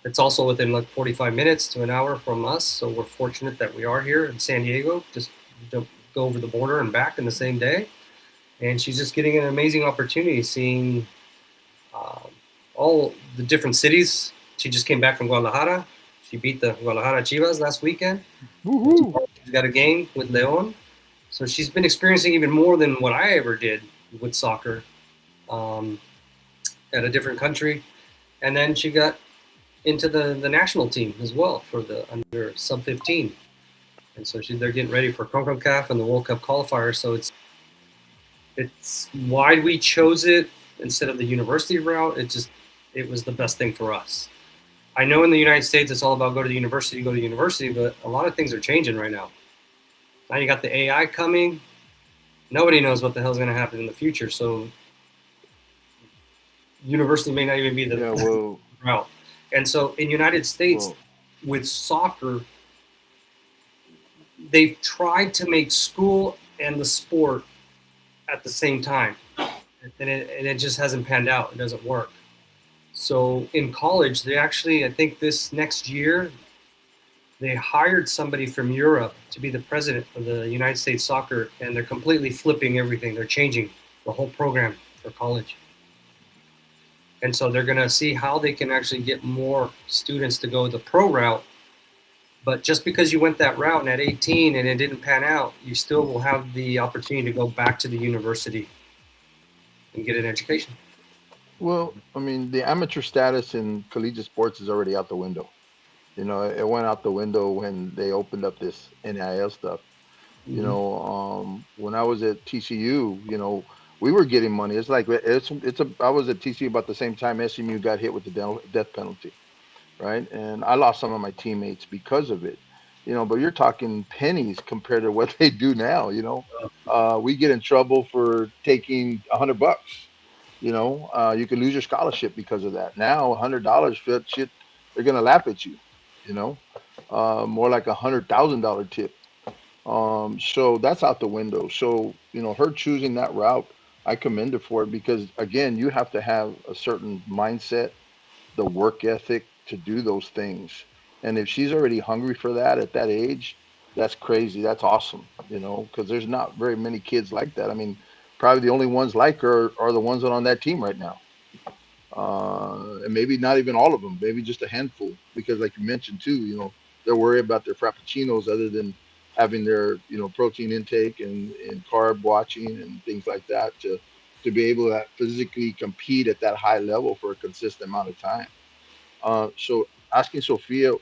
It's also within like 45 minutes to an hour from us. So we're fortunate that we are here in San Diego, just to go over the border and back in the same day. And she's just getting an amazing opportunity seeing all the different cities. She just came back from Guadalajara. She beat the Guadalajara Chivas last weekend. Woohoo! She's got a game with Leon. So she's been experiencing even more than what I ever did with soccer at a different country. And then she got into the national team as well for the under sub-15. And so they're getting ready for CONCACAF and the World Cup qualifier. So it's why we chose it instead of the university route. It was the best thing for us. I know in the United States it's all about go to university, but a lot of things are changing right now. Now you got the AI coming. Nobody knows what the hell is going to happen in the future. So university may not even be the route. And so in the United States, with soccer, they've tried to make school and the sport at the same time. And it just hasn't panned out. It doesn't work. So in college, they actually, I think this next year, they hired somebody from Europe to be the president of the United States Soccer, and they're completely flipping everything. They're changing the whole program for college. And so they're going to see how they can actually get more students to go the pro route. But just because you went that route and at 18 and it didn't pan out, you still will have the opportunity to go back to the university and get an education. Well, I mean, the amateur status in collegiate sports is already out the window. It went out the window when they opened up this NIL stuff. Mm-hmm. When I was at TCU, we were getting money. It's like I was at TCU about the same time SMU got hit with the death penalty, right? And I lost some of my teammates because of it. But you're talking pennies compared to what they do now. We get in trouble for taking $100. You can lose your scholarship because of that. Now, $100 for that shit, they're gonna laugh at you. You know, More like $100,000 tip. So that's out the window. So, her choosing that route, I commend her for it because again, you have to have a certain mindset, the work ethic to do those things. And if she's already hungry for that at that age, that's crazy. That's awesome, because there's not very many kids like that. I mean, probably the only ones like her are the ones that are on that team right now. And maybe not even all of them, maybe just a handful, because like you mentioned too, they're worried about their frappuccinos other than having their, protein intake and carb watching and things like that to be able to physically compete at that high level for a consistent amount of time. So asking Sophia,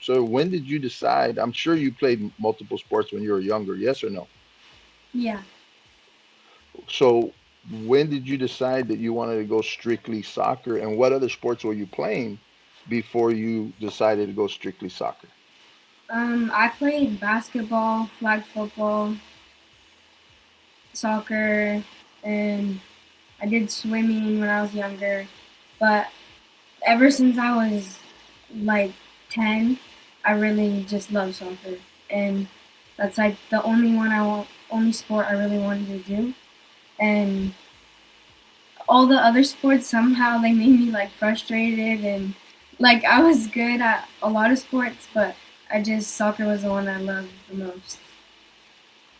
so when did you decide? I'm sure you played multiple sports when you were younger, yes or no? Yeah. So when did you decide that you wanted to go strictly soccer, and what other sports were you playing before you decided to go strictly soccer? I played basketball, flag football, soccer, and I did swimming when I was younger. But ever since I was like 10, I really just love soccer. And that's like the only sport I really wanted to do. And all the other sports somehow they made me like frustrated and like I was good at a lot of sports, but I just soccer was the one I loved the most.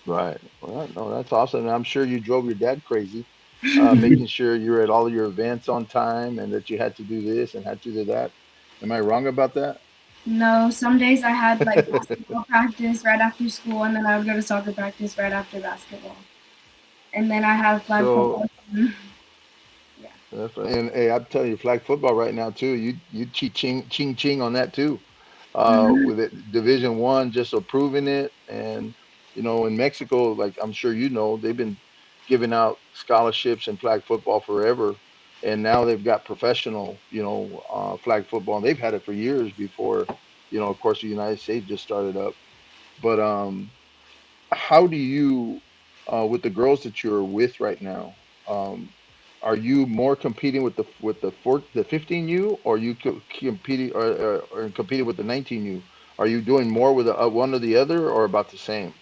Right. Well, no, that's awesome. And I'm sure you drove your dad crazy, making sure you're at all of your events on time and that you had to do this and had to do that. Am I wrong about that? No, some days I had like basketball practice right after school, and then I would go to soccer practice right after basketball, and then I have flag So football. Yeah. And hey, I'm telling you, flag football right now too. You ching ching on that too. Mhm. With it, Division 1 just approving it, and in Mexico, like I'm sure they've been giving out scholarships in flag football forever, and now they've got professional, flag football, and they've had it for years before, of course, the United States just started up. But how do you with the girls that you're with right now, are you more competing with the 15U, or you competing or competing with the 19U? Are you doing more with one or the other, or about the same?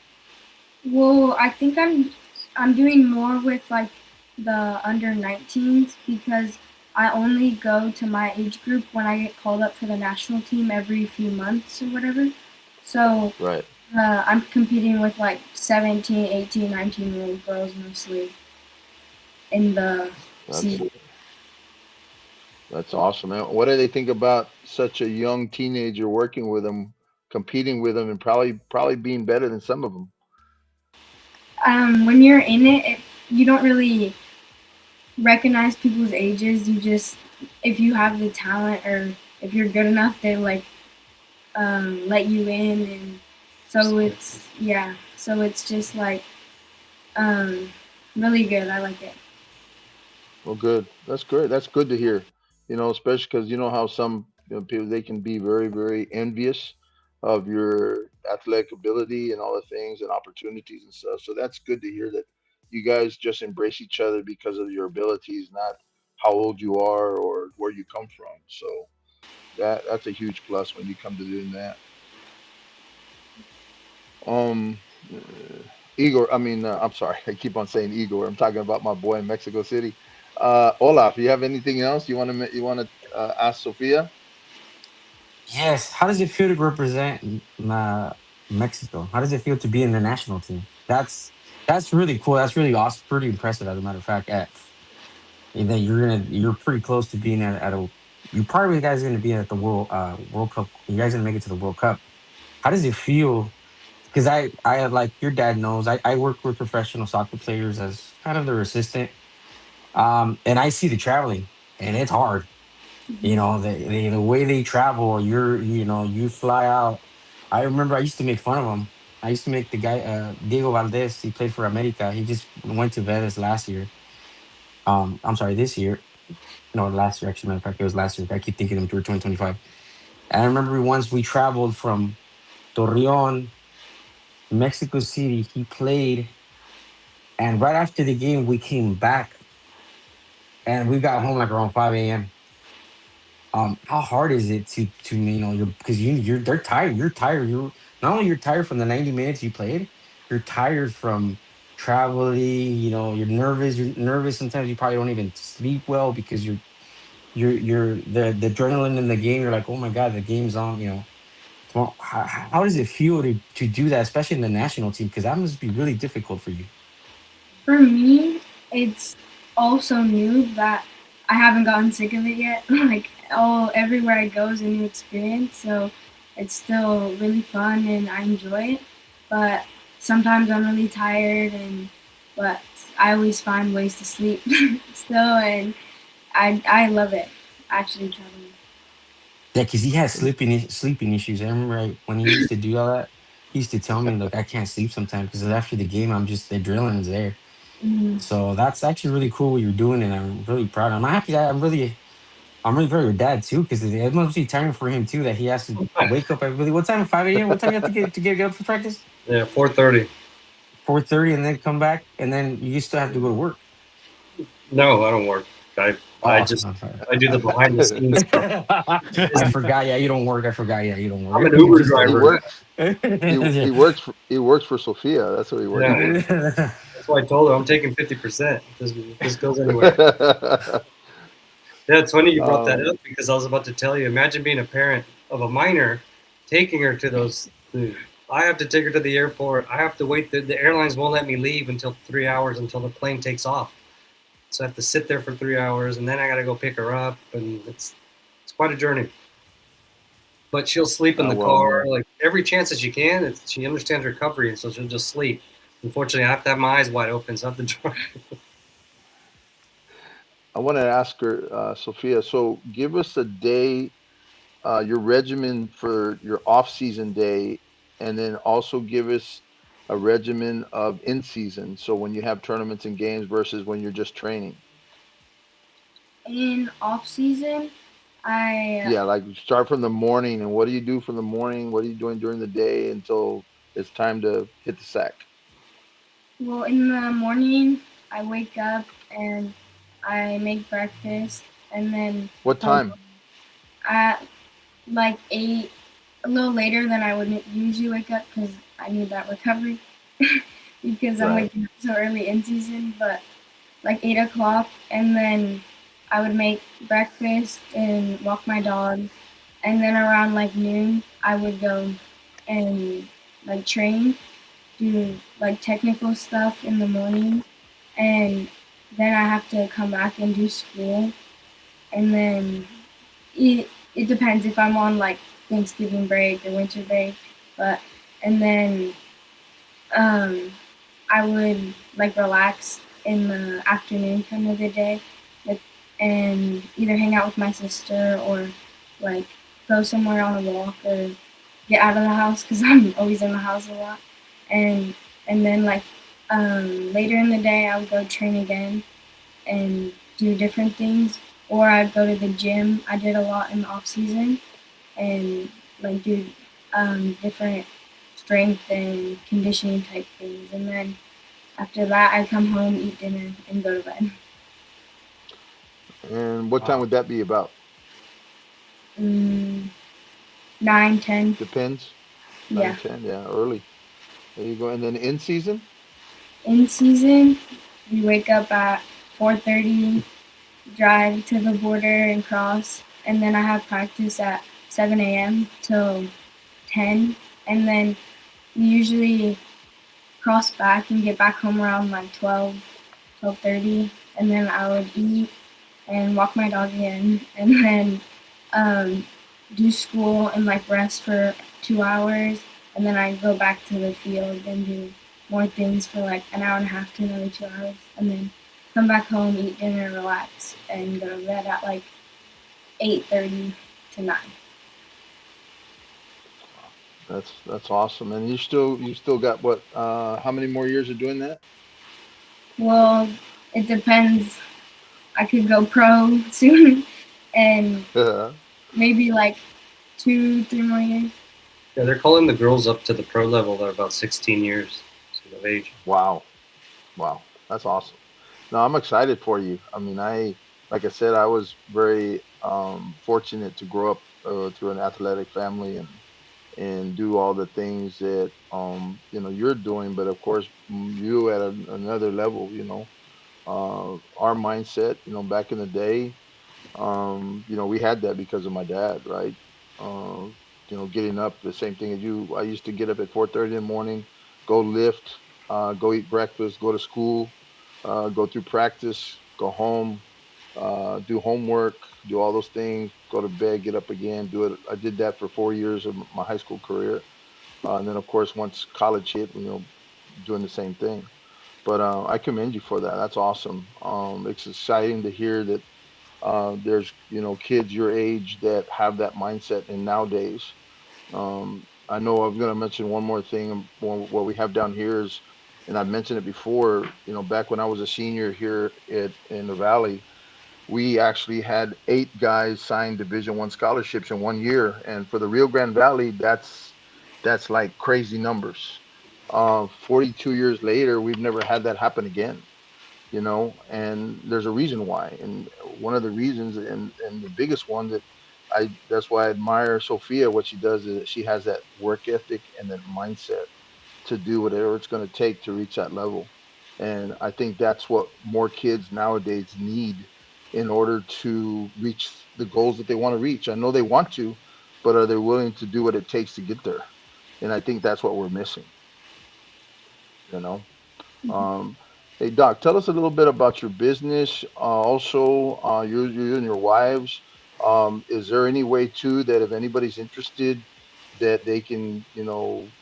Well, I think I'm doing more with like the under 19s because I only go to my age group when I get called up for the national team every few months or whatever. So Right. I'm competing with like 17, 18, 19-year-old girls mostly in the That's season. that's awesome, man. What do they think about such a young teenager working with them, competing with them, and probably being better than some of them? When you're in you don't really recognize people's ages. You just, if you have the talent or if you're good enough, they like let you in, and so it's yeah. So it's just like um, really good. I like it. Well, good. That's great. That's good to hear. Especially because you know how some people they can be very, very envious of your athletic ability and all the things and opportunities and stuff. So that's good to hear that you guys just embrace each other because of your abilities, not how old you are or where you come from. So that's a huge plus when you come to doing that. Um, Igor, I mean, I'm sorry, I keep on saying Igor. I'm talking about my boy in Mexico City. Olaf, you have anything else you want to ask Sophia? Yes. How does it feel to represent Mexico? How does it feel to be in the national team? That's really cool. That's really awesome. Pretty impressive, as a matter of fact. And then you're pretty close to being at a. You probably guys going to be at the World Cup. You guys going to make it to the World Cup. How does it feel? Because I like your dad knows. I work with professional soccer players as kind of their assistant. And I see the traveling, and it's hard. You Mhm. know, the way they travel, you fly out. I remember I used to make fun of him. I used to make the guy, Diego Valdez, he played for America. He just went to Venice last year. I'm sorry, this year. No, last year, actually, matter of fact, it was last year. I keep thinking I'm through 2025. And I remember once we traveled from Torreon, Mexico City. He played, and right after the game, we came back and we got home like around 5 a.m. How hard is it to you're because you're they're tired. You're tired. You're not only you're tired from the 90 minutes you played, you're tired from traveling. You're nervous. You're nervous. Sometimes you probably don't even sleep well because you're the adrenaline in the game. You're like, oh my god, the game's on. Well, how does it feel to do that, especially in the national team? Because that must be really difficult for you. For me, it's also new that I haven't gotten sick of it yet. Like all everywhere I go is a new experience, so it's still really fun and I enjoy it. But sometimes I'm really tired but I always find ways to sleep still, and I love it actually traveling. Yeah, because he has sleeping issues. I remember when he used to do all that, he used to tell me, "Look, I can't sleep sometimes because after the game, I'm just the adrenaline's there." Mhm. So that's actually really cool what you're doing, and I'm really proud. I'm happy that I'm really proud of your dad too, because it must be tiring for him too that he has to wake up at really what time? 5 a.m. What time you have to get up for practice? Yeah, 4:30. 4:30, and then come back, and then you still have to go to work. No, I don't work. I I Oh, just I'm sorry. I do the behind the scenes stuff. I forgot. Yeah, you don't work. I forgot. Yeah, you don't I'm work. an You're Uber just at He work. driver. works. He Yeah. works for Sophia. That's what he works Yeah, for. that's why I told her I'm taking 50%. If this goes anywhere. Yeah, it's funny you brought that um, up because I was about to tell you. Imagine being a parent of a minor, taking her to those. I have to take her to the airport. I have to wait. The airlines won't let me leave until 3 hours until the plane takes off. So I have to sit there for 3 hours, and then I got to go pick her up, and it's quite a journey. But she'll sleep in the well, car like every chance that she can. She understands recovery, and so she'll just sleep. Unfortunately, I have to have my eyes wide open, so I have to drive. I want to ask her, Sophia. So, give us a day, your regimen for your off-season day, and then also give us a regimen of in-season. So, when you have tournaments and games versus when you're just training. In off season, I Yeah, like start from the morning, and what do you do from the morning? What are you doing during the day until it's time to hit the sack? well in the morning I wake up and I make breakfast and then What go time? at like 8, a little later than I would usually wake up because I need that recovery because I'm Right. waking up so early in season. But like 8 o'clock, and then I would make breakfast and walk my dog, and then around like noon I would go and like train, do like technical stuff in the morning, and then I have to come back and do school, and then it depends if I'm on like Thanksgiving break or winter break, but and then um I would like relax in the afternoon kind of the day, like and either hang out with my sister or like go somewhere on a walk or get out of the house because I'm always in the house a lot, and and then like later in the day I would go train again and do different things, or I'd go to the gym. I did a lot in the off season and like do different strength and conditioning type things, and then after that I come home, eat dinner, and go to bed. And what time Wow. would that be about? Mm, 9, 10, Depends. Nine, yeah. 10. Yeah, early. There you go. And then in season? In season, we wake up at 4:30, drive to the border and cross, and then I have practice at 7 a.m. till 10, and then we usually cross back and get back home around like 12:30, and then I would eat and walk my dog again, and then do school and like rest for 2 hours, and then I go back to the field and do more things for like an hour and a half to another 2 hours, and then come back home, eat dinner, relax, and go to bed at like 8:30 to 9. That's awesome. And you still got what? How many more years of doing that? Well, it depends. I could go pro soon, and maybe like 2, 3 more years. Yeah, they're calling the girls up to the pro level. They're about 16 years of age. Wow, wow, that's awesome. No, I'm excited for you. I mean, like I said, I was very fortunate to grow up through an athletic family and do all the things that you're doing. But of course, you at another level. Our mindset. Back in the day, we had that because of my dad, right? Uh, getting up the same thing as you. I used to get up at 4:30 in the morning, go lift, go eat breakfast, go to school, go through practice, go home, do homework, do all those things, go to bed, get up again, do it. I did that for 4 years of my high school career, and then of course once college hit, doing the same thing. But I commend you for that. That's awesome. It's exciting to hear that there's kids your age that have that mindset. And nowadays, I know I'm going to mention one more thing. What we have down here is, and I've mentioned it before. Back when I was a senior here in the Valley, we actually had 8 guys sign Division I scholarships in 1 year, and for the Rio Grande Valley, that's like crazy numbers. 42 years later, we've never had that happen again. And there's a reason why. And one of the reasons, and the biggest one that that's why I admire Sophia. What she does is that she has that work ethic and that mindset to do whatever it's going to take to reach that level. And I think that's what more kids nowadays need in order to reach the goals that they want to reach. I know they want to, but are they willing to do what it takes to get there? And I think that's what we're missing, you know? Um, hey, Doc, tell us a little bit about your business. Also, you and your wives. Is there any way too that if anybody's interested, that they can,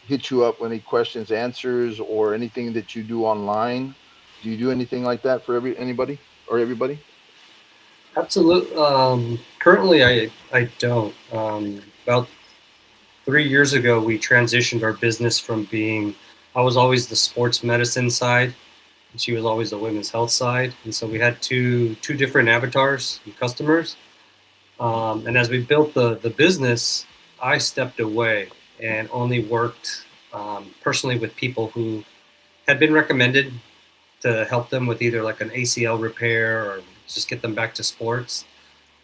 hit you up with any questions, answers, or anything that you do online? Do you do anything like that for anybody or everybody? Absolutely. Currently, I don't. About 3 years ago, we transitioned our business from being. I was always the sports medicine side, and she was always the women's health side, and so we had two different avatars and customers. And as we built the business, I stepped away and only worked personally with people who had been recommended to help them with either like an ACL repair or just get them back to sports.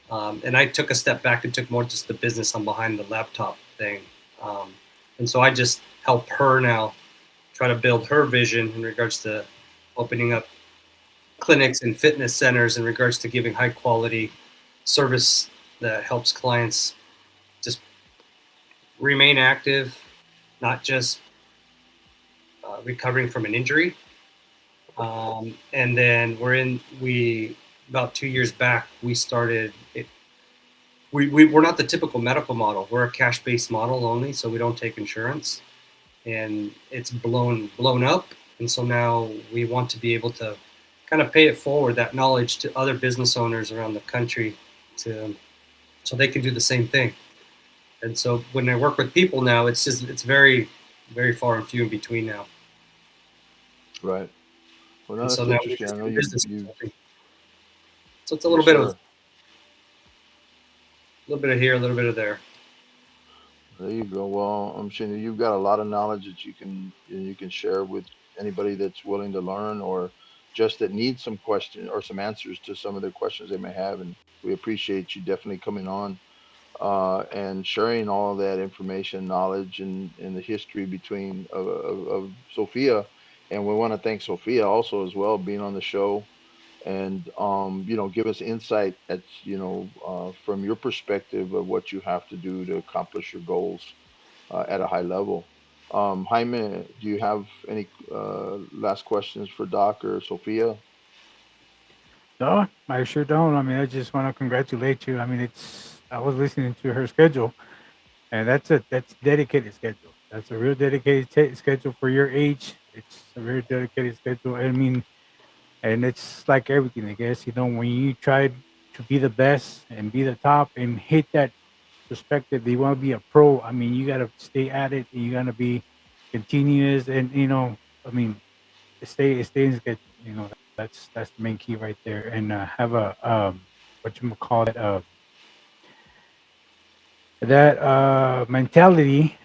And I took a step back and took more just the business on behind the laptop thing. Um, and so I just help her now try to build her vision in regards to opening up clinics and fitness centers in regards to giving high quality service that helps clients just remain active, not just recovering from an injury. And then we about 2 years back, we started it. We're not the typical medical model. We're a cash based model only, so we don't take insurance, and it's blown up. And so now we want to be able to kind of pay it forward, that knowledge, to other business owners around the country, to so they can do the same thing. And so when I work with people now, it's very far and few in between now. Right. Well, no, And so that's now we interesting. I just know do you, business you, consulting. So it's a yes, sir. little bit of here, a little bit of there. There you go. Well, I'm sure you've got a lot of knowledge that you can share with anybody that's willing to learn or just that needs some question or some answers to some of their questions they may have. And we appreciate you definitely coming on and sharing all of that information, knowledge, and the history between of Sophia. And we want to thank Sophia also as well being on the show and give us insight at from your perspective of what you have to do to accomplish your goals at a high level. Jaime, do you have any last questions for Doc or Sophia? No, I sure don't. I mean, I just want to congratulate you. I mean, I was listening to her schedule, and that's dedicated schedule. That's a real dedicated schedule for your age. It's a very dedicated schedule. I mean, and it's like everything, I guess. When you try to be the best and be the top and hit that perspective, that you want to be a pro. I mean, you got to stay at it. And you got to be continuous, and I mean, stay in schedule. That's the main key right there. And have a what you call it that mentality,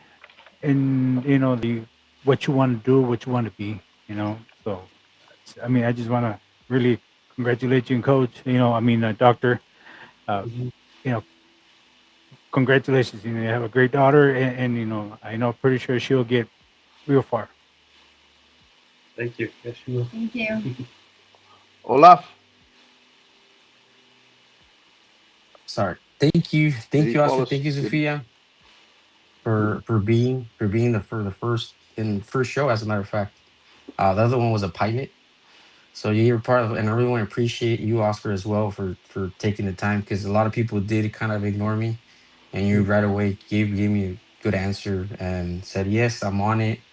and the what you want to do, what you want to be. So I mean, I just want to really congratulate you, and coach. I mean, doctor. Uh, Mhm. you know, congratulations. You have a great daughter, and I know, pretty sure she'll get real far. Thank you. Yes, you will. Thank you. Olaf, Sorry. did Thank he you, fall Oscar. asleep? Thank you, Sophia, for being the first show. As a matter of fact, the other one was a pilot. So you're part of, and I really want to appreciate you, Oscar, as well for taking the time, because a lot of people did kind of ignore me, and you right away gave me a good answer and said yes, I'm on it,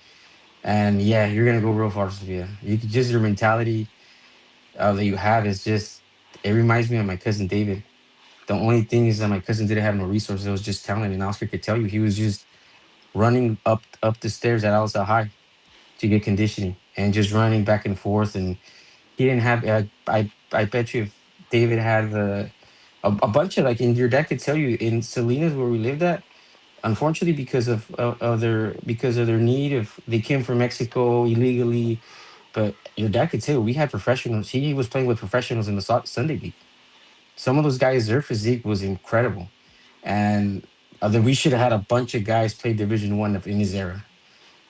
and yeah, you're gonna go real far, Sophia. You could just your mentality that you have is just it reminds me of my cousin David. The only thing is that my cousin didn't have no resources; it was just talent, and Oscar could tell you he was just running up the stairs at Alsa High to get conditioning and just running back and forth and he didn't have. I bet you if David had a bunch of like, and your dad could tell you in Salinas where we lived at. Unfortunately, because of their need of they came from Mexico illegally, but your dad could tell you we had professionals. He was playing with professionals in the Sunday league. Some of those guys, their physique was incredible, and we should have had a bunch of guys play Division 1 in his era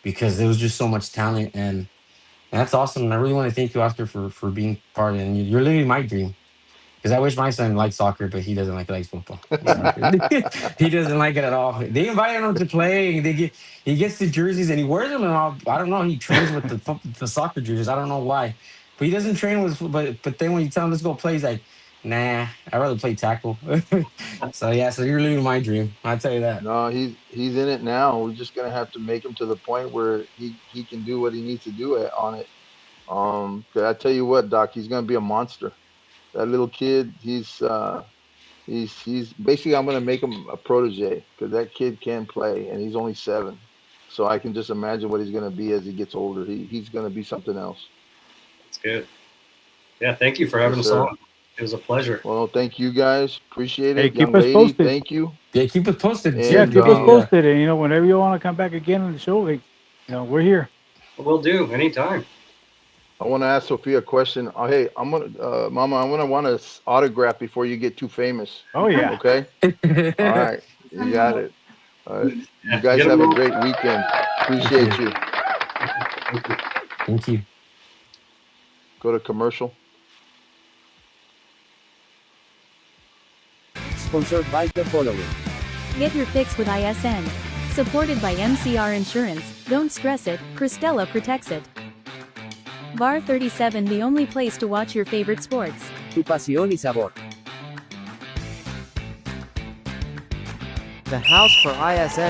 because there was just so much talent and that's awesome. And I really want to thank you, Oscar, for being part of it. And you're living my dream. Because I wish my son liked soccer, but he doesn't like likes football. Soccer. He doesn't like it at all. They invited him to play. He gets the jerseys and he wears them and all. I don't know. He trains with the soccer jerseys. I don't know why, but he doesn't train with. But then when you tell him let's go play, he's like, nah. I'd rather play tackle. So yeah. So you're living my dream. I tell you that. No, he's in it now. We're just gonna have to make him to the point where he can do what he needs to do on it. 'Cause I tell you what, Doc, he's gonna be a monster. That little kid, he's basically I'm gonna make him a protege because that kid can play and he's only 7. So I can just imagine what he's gonna be as he gets older. He's gonna be something else. That's good. Yeah, thank you for Yes, having us sir. on. It was a pleasure. Well, thank you guys. Appreciate Hey, it, keep young us lady. posted. Thank you. Yeah. Keep it posted Yeah, too. And To keep us be posted. And whenever you want to come back again on the show, like, we're here. We'll do anytime. I want to ask Sophia a question. Hey, I'm gonna, Mama, I'm gonna want to autograph before you get too famous. Oh yeah. Okay. All yeah. right. You got it. All right. You Yeah, guys get have a him. great weekend. Thank Appreciate you. you. Thank you. Thank you. Go to commercial. Sponsored by the following. Get your fix with ISN. Supported by MCR Insurance, don't stress it, Cristela protects it. Bar 37, the only place to watch your favorite sports. Tu pasión y sabor. The house for ISN.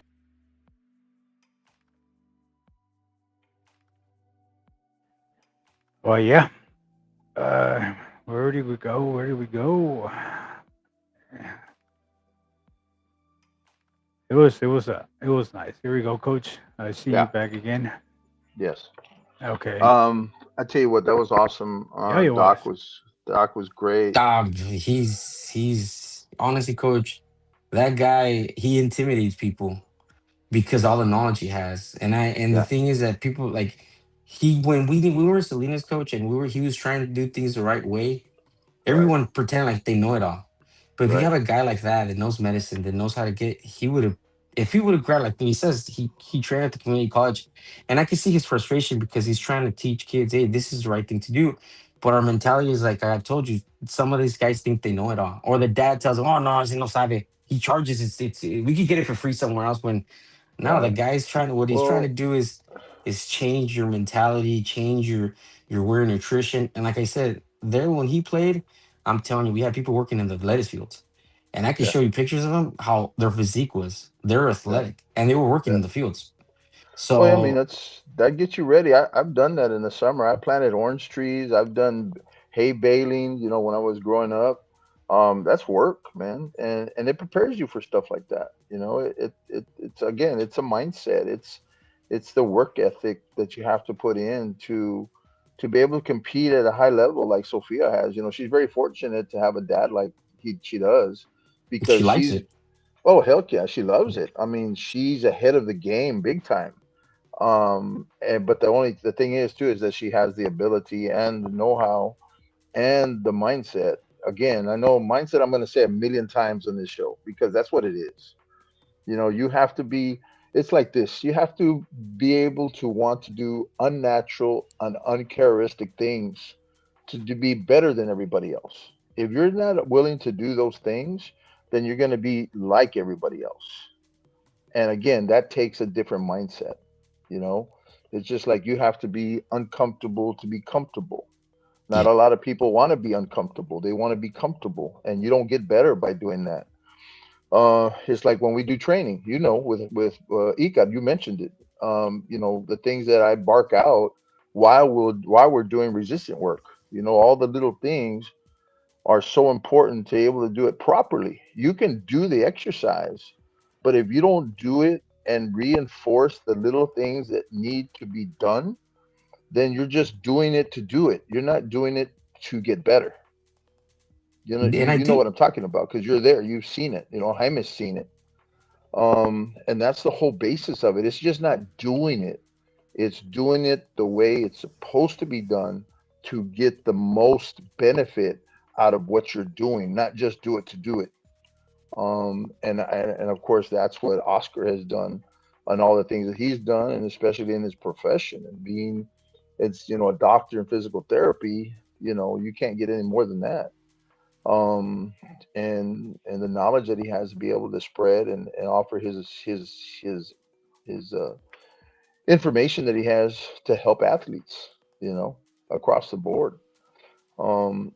Well, yeah. Where did we go? Where did we go? It was nice. Here we go, Coach. I see you Yeah. back again. Yes. Okay. I tell you what, that was awesome. Yeah, you was. Doc was great. He's honestly, coach, that guy, he intimidates people because all the knowledge he has. And the Yeah. thing is that people like he when we were Selena's coach and he was trying to do things the right way, Right. everyone pretend like they know it all. But if you Right. have a guy like that knows medicine, that knows how to get, he would have, if he would have grabbed, like he says, he trained at the community college, and I can see his frustration because he's trying to teach kids, hey, this is the right thing to do. But our mentality is like I told you, some of these guys think they know it all. Or the dad tells them, oh no, si no sabe. He charges it's we could get it for free somewhere else when no, the Right. guy's trying to what he's trying to Well, do is change your mentality, change your weird nutrition. And like I said, there when he played, I'm telling you, we had people working in the lettuce fields. And I can yeah, show you pictures of them, how their physique was. They're yeah, athletic and they were working yeah. in the fields. Oh yeah, I mean So that gets you ready. I've done that in the summer. I planted orange trees. I've done hay baling. You know, when I was growing up, that's work, man, and it prepares you for stuff like that. You know, it's again, it's a mindset. It's the work ethic that you have to put in to be able to compete at a high level like Sophia has. You know, she's very fortunate to have a dad like she does she because likes she's it. oh heck yeah, she loves it. I mean, she's ahead of the game big time. And but the thing is too is that she has the ability and the know-how and the mindset. Again, I know mindset I'm going to say a million times on this show because that's what it is. You know, you have to be, it's like this. You have to be able to want to do unnatural and uncharacteristic things to be better than everybody else. If you're not willing to do those things, then you're going to be like everybody else. And again, that takes a different mindset. You know, it's just like you have to be uncomfortable to be comfortable. Not Yeah. a lot of people want to be uncomfortable. They want to be comfortable, and you don't get better by doing that. It's like when we do training, you know, with ICA, you mentioned it. You know, the things that I bark out while we're doing resistant work. You know, all the little things are so important to be able to do it properly. You can do the exercise, but if you don't do it and reinforce the little things that need to be done, then you're just doing it to do it. You're not doing it to get better. You know, And I you know think what I'm talking about because you're there. You've seen it. You know, Jaime's seen it. And that's the whole basis of it. It's just not doing it. It's doing it the way it's supposed to be done to get the most benefit out of what you're doing, not just do it to do it. And of course, that's what Oscar has done on all the things that he's done, and especially in his profession and being, it's a doctor in physical therapy. You know, you can't get any more than that. Um, and the knowledge that he has to be able to spread and offer his information that he has to help athletes, you know, across the board.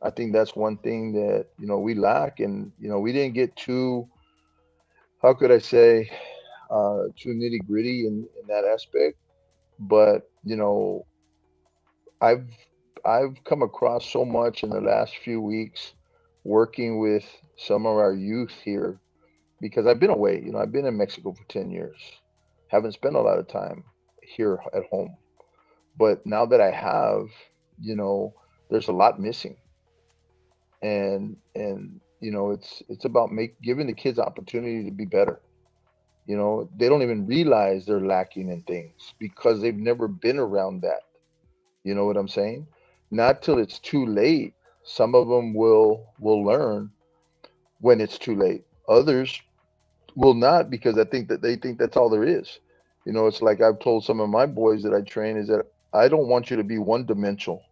I think that's one thing that we lack, and we didn't get too, how could I say, too nitty gritty in that aspect. But I've I've come across so much in the last few weeks working with some of our youth here because I've been away. I've been in Mexico for 10 years, haven't spent a lot of time here at home. But now that I have, you know, there's a lot missing, and it's about make giving the kids opportunity to be better. They don't even realize they're lacking in things because they've never been around that. You know what I'm saying? Not till it's too late. Some of them will learn when it's too late. Others will not because I think that they think that's all there is. It's like I've told some of my boys that I train is that I don't want you to be one dimensional.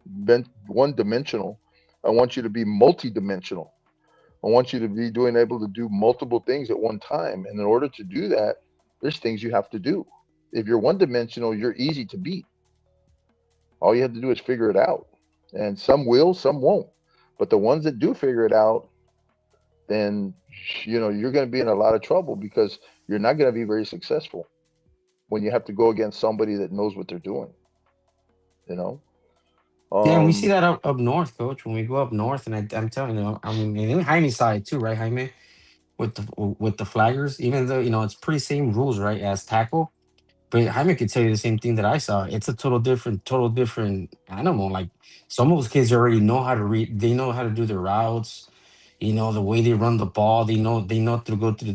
I want you to be multi-dimensional. I want you to be doing able to do multiple things at one time. And in order to do that, there's things you have to do. If you're one dimensional, you're easy to beat. All you have to do is figure it out. And some will, some won't. But the ones that do figure it out, then you're going to be in a lot of trouble because you're not going to be very successful when you have to go against somebody that knows what they're doing. You know. yeah, and we see Um. that up north, coach. When we go up north, and I'm telling you, I mean, and Jaime saw it too, right, Jaime? With the flaggers, even though it's pretty same rules, right, as tackle. But Jaime could tell you the same thing that I saw. It's a total different animal. Like some of those kids already know how to read. They know how to do their routes. The way they run the ball. They know to go through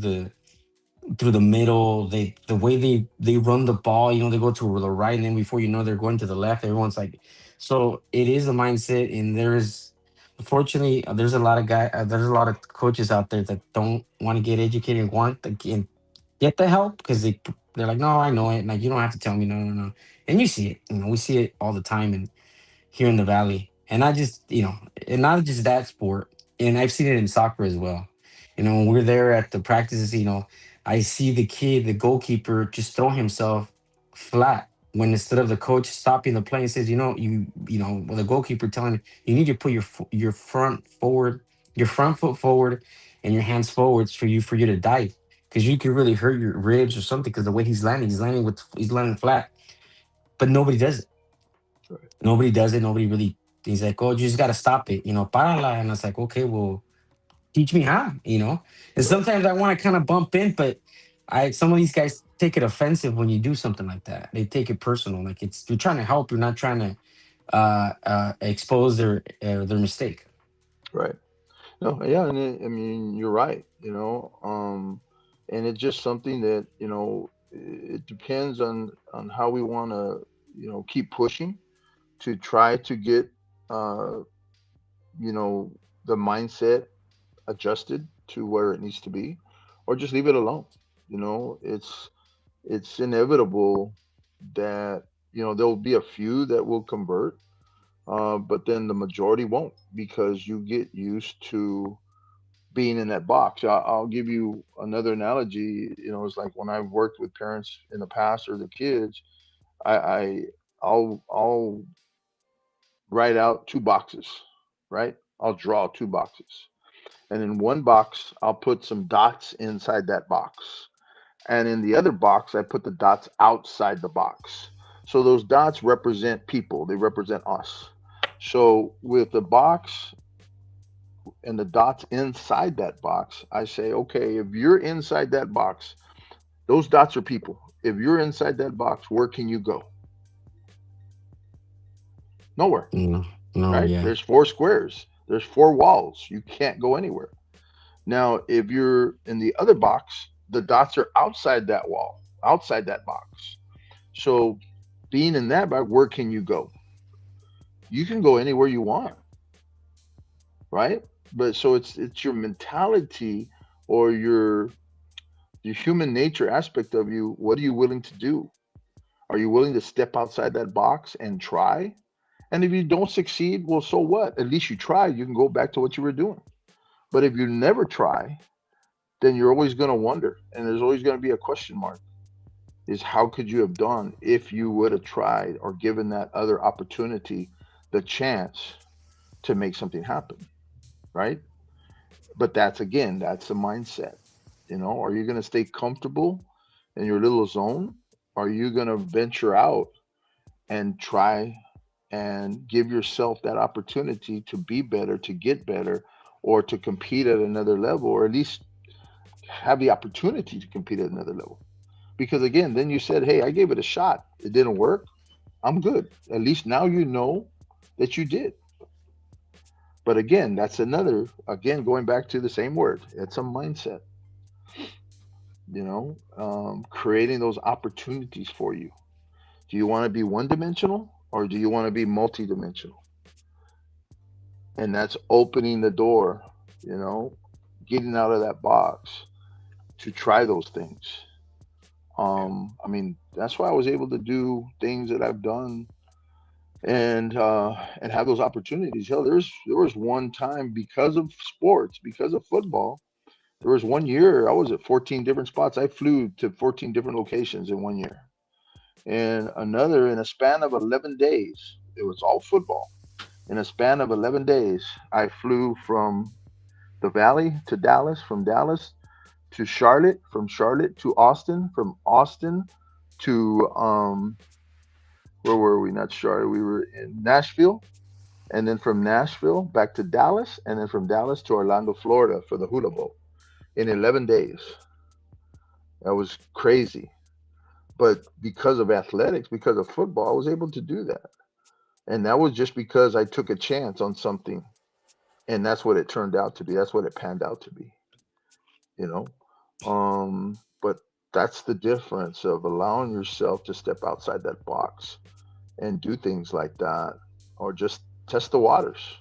the middle. The way they run the ball. They go to the right, and then before you know, they're going to the left. Everyone's like, so it is a mindset, and unfortunately, there's a lot of coaches out there that don't want to get educated and want to get the help because they're like, no, I know it. Like you don't have to tell me, no, no, no. And you see it. We see it all the time, and here in the valley. And not just, and not just that sport. And I've seen it in soccer as well. When we're there at the practices, I see the kid, the goalkeeper, just throw himself flat when instead of the coach stopping the play and says, well, the goalkeeper telling him, you need to put your front forward, your front foot forward, and your hands forwards for you to dive, because you could really hurt your ribs or something, because the way he's landing flat, but nobody does it. Right. Nobody does it. Nobody really. He's like, oh, you just got to stop it, parala. And I was like, okay, well, teach me how. And Right. sometimes I want to kind of bump in, but some of these guys take it offensive when you do something like that. They take it personal, like you're trying to help. You're not trying to expose their mistake. Right. No, yeah, and I mean, you're right, and it's just something that, it depends on how we want to, keep pushing to try to get, uh, you know, the mindset adjusted to where it needs to be, or just leave it alone. It's inevitable that, there'll be a few that will convert, but then the majority won't, because you get used to being in that box. I'll give you another analogy. It's like when I've worked with parents in the past or the kids, I, I I'll write out two boxes, right? I'll draw two boxes, and in one box I'll put some dots inside that box, and in the other box I put the dots outside the box. So those dots represent people. They represent us. So with the box and the dots inside that box, I say, okay, if you're inside that box, those dots are people. If you're inside that box, where can you go? Nowhere, No, no, right? yeah. There's four squares, there's four walls. You can't go anywhere. Now, if you're in the other box, the dots are outside that wall, outside that box. So being in that box, where can you go? You can go anywhere you want, right? But so it's your mentality, or your human nature aspect of you. What are you willing to do? Are you willing to step outside that box and try? And if you don't succeed, well, so what? At least you tried. You can go back to what you were doing. But if you never try, then you're always going to wonder. And there's always going to be a question mark, is how could you have done if you would have tried or given that other opportunity the chance to make something happen, right? But that's a mindset. Are you going to stay comfortable in your little zone? Are you going to venture out and try and give yourself that opportunity to be better, to get better, or to compete at another level, or at least have the opportunity to compete at another level? Because again, then you said, hey, I gave it a shot. It didn't work. I'm good. At least now you know that you did. But again, that's again, going back to the same word, it's a mindset, creating those opportunities for you. Do you want to be one dimensional, or do you want to be multidimensional? And that's opening the door, you know, getting out of that box to try those things. I mean, that's why I was able to do things that I've done, and have those opportunities. Hell, there was one time, because of sports, because of football, there was one year I was at 14 different spots. I flew to 14 different locations in one year. And another, in a span of 11 days, it was all football. In a span of 11 days, I flew from the Valley to Dallas, from Dallas to Charlotte, from Charlotte to Austin, from Austin to, where were we? Not Charlotte. We were in Nashville, and then from Nashville back to Dallas, and then from Dallas to Orlando, Florida for the Hula Bowl in 11 days. That was crazy. But because of athletics, because of football, I was able to do that. And that was just because I took a chance on something. And that's what it turned out to be. That's what it panned out to be, you know? But that's the difference of allowing yourself to step outside that box and do things like that, or just test the waters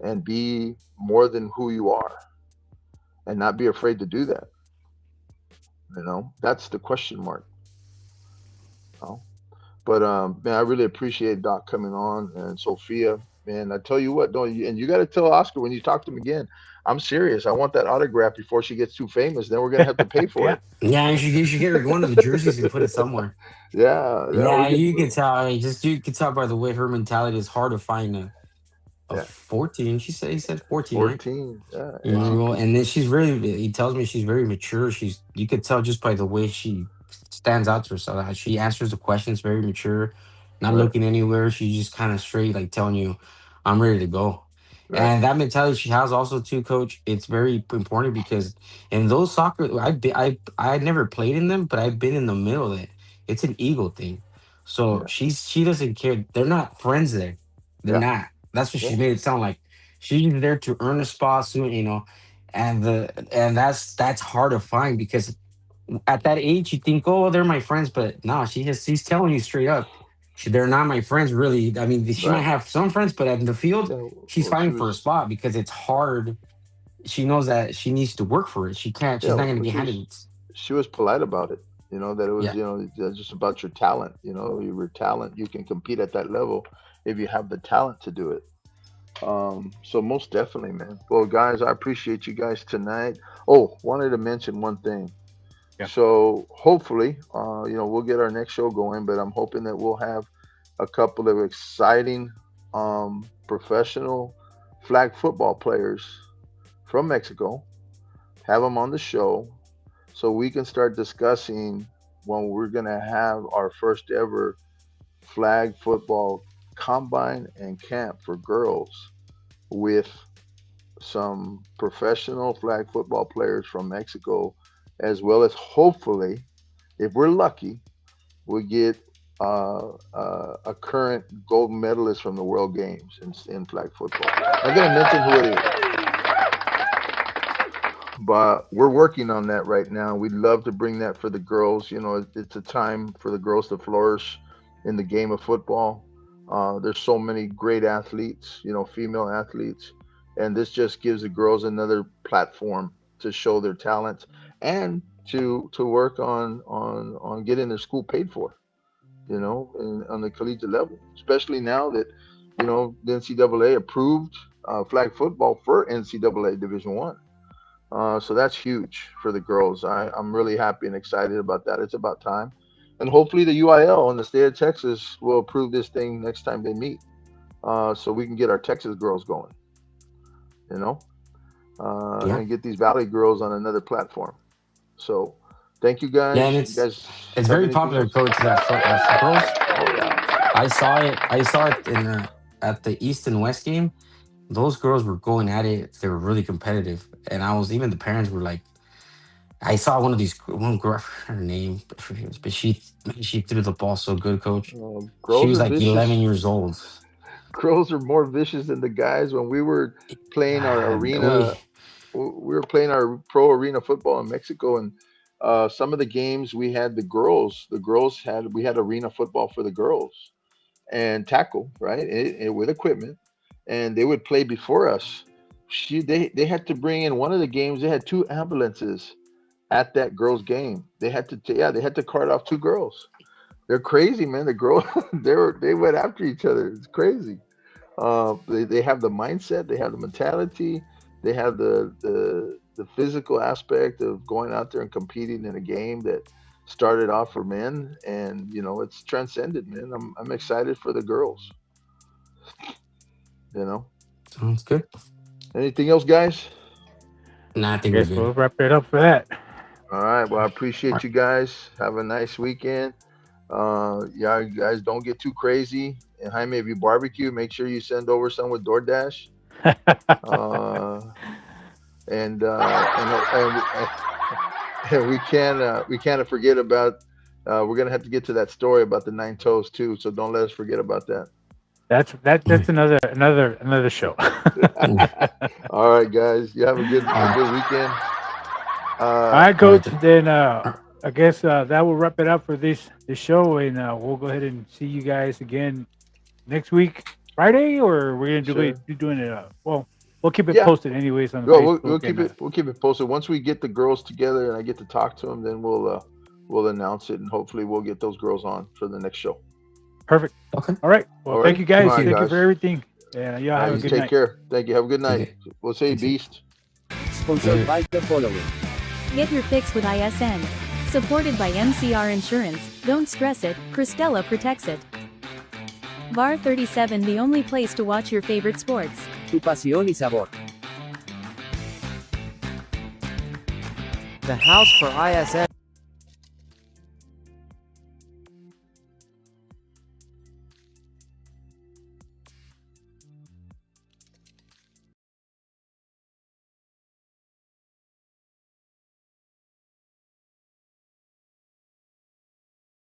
and be more than who you are, and not be afraid to do that. That's the question mark. You know? But man, I really appreciate Doc coming on and Sophia. Man, I tell you what, don't you? And you got to tell Oscar when you talk to him again. I'm serious. I want that autograph before she gets too famous. Then we're gonna have to pay for Yeah. it. Yeah, you should get her one of the jerseys and put it somewhere. Yeah, yeah, Yeah, you can tell. I mean, just you can tell by the way her mentality is hard to find a yeah. 14. He said 14, right? 14. Yeah, You and she know, could. and then she's really. He tells me she's very mature. You could tell just by the way she stands out to herself. How she answers the questions very mature, not Right, looking anywhere. She's just kind of straight, like telling you, "I'm ready to go." right. And that mentality she has also too, coach. It's very important because in those soccer, I never played in them, but I've been in the middle of it. It's an ego thing. So Yeah, she doesn't care. They're not friends there. They're yeah, not. That's what yeah. she made it sound like. She's there to earn a spot soon, you know, and that's hard to find because at that age you think, oh, they're my friends, but no, she's telling you straight up, they're not my friends really. I mean, she might Right. have some friends, but in the field, Yeah. she's Well, she fighting for a was. spot because it's hard. She knows that she needs to work for it. She can't. Yeah. She's not going to Well, get handed it. she was polite about it. You know that it was. Yeah, You know just about your talent. You know your talent. You can compete at that level if you have the talent to do it. So most definitely, man. Well, guys, I appreciate you guys tonight. Oh, wanted to mention one thing. Yeah. So hopefully, we'll get our next show going, but I'm hoping that we'll have a couple of exciting professional flag football players from Mexico, have them on the show so we can start discussing when we're going to have our first ever flag football combine and camp for girls with some professional flag football players from Mexico, as well as hopefully, if we're lucky, we get a current gold medalist from the World Games in flag football. I'm going to mention who it is, but we're working on that right now. We'd love to bring that for the girls. You know, it's a time for the girls to flourish in the game of football. There's so many great athletes, female athletes, and this just gives the girls another platform to show their talents and to work on getting their school paid for. On the collegiate level, especially now that the NCAA approved flag football for NCAA Division One. So that's huge for the girls. I'm really happy and excited about that. It's about time. And hopefully the UIL and the state of Texas will approve this thing next time they meet, so we can get our Texas girls going, you know, yeah, and get these Valley girls on another platform. So thank you yeah, guys. and You guys it's have very anything popular, else? coach. That girls. Oh, yeah. I saw it. I saw it in at the East and West game. Those girls were going at it. They were really competitive, and I was even the parents were like, I saw one girl, I forgot her name, but she threw the ball so good, coach. She Girls was are like vicious. 11 years old. Girls are more vicious than the guys. When we were playing our We arena, we were playing our pro arena football in Mexico, and some of the games we had the girls. The girls had we had arena football for the girls and tackle right with equipment, and they would play before us. They had to bring in one of the games. They had two ambulances at that girls' game. They had to cart off two girls. They're crazy, man. The girl they went after each other. It's crazy. They have the mindset, they have the mentality, they have the physical aspect of going out there and competing in a game that started off for men, and it's transcended, man. I'm excited for the girls. You know, sounds good. anything else, guys? Nah, I think we're Guess good. we'll wrap it up for that. All right. Well, I All appreciate right. you guys. Have a nice weekend. Yeah, you guys don't get too crazy. And Jaime, if you barbecue, make sure you send over some with DoorDash. Uh, and and we can't forget about. We're gonna have to get to that story about the nine toes too. So don't let us forget about that. That's another show. All right, guys. You have a good All a right. good weekend. All Uh, right, All right. coach. Then. Then All I guess that will wrap it up for this show, and we'll go ahead and see you guys again next week, Friday, or we're gonna sure. be doing it. Well, we'll keep it Yeah. posted anyways on the Well, we'll Facebook keep and it posted. Once we get the girls together and I get to talk to them, then we'll announce it, and hopefully we'll get those girls on for the next show. Perfect. Okay. All right. Well, All thank right. you guys. Come on, Thank you guys. for everything. Yeah, y'all All right, have a you good take night. care. Thank you. Have a good Take night. it. We'll say Thanks, Beast. Sponsored by the following. Get your fix with ISN. Supported by MCR Insurance, don't stress it, Cristela protects it. Bar 37, the only place to watch your favorite sports. Tu pasión y sabor. The house for ISN.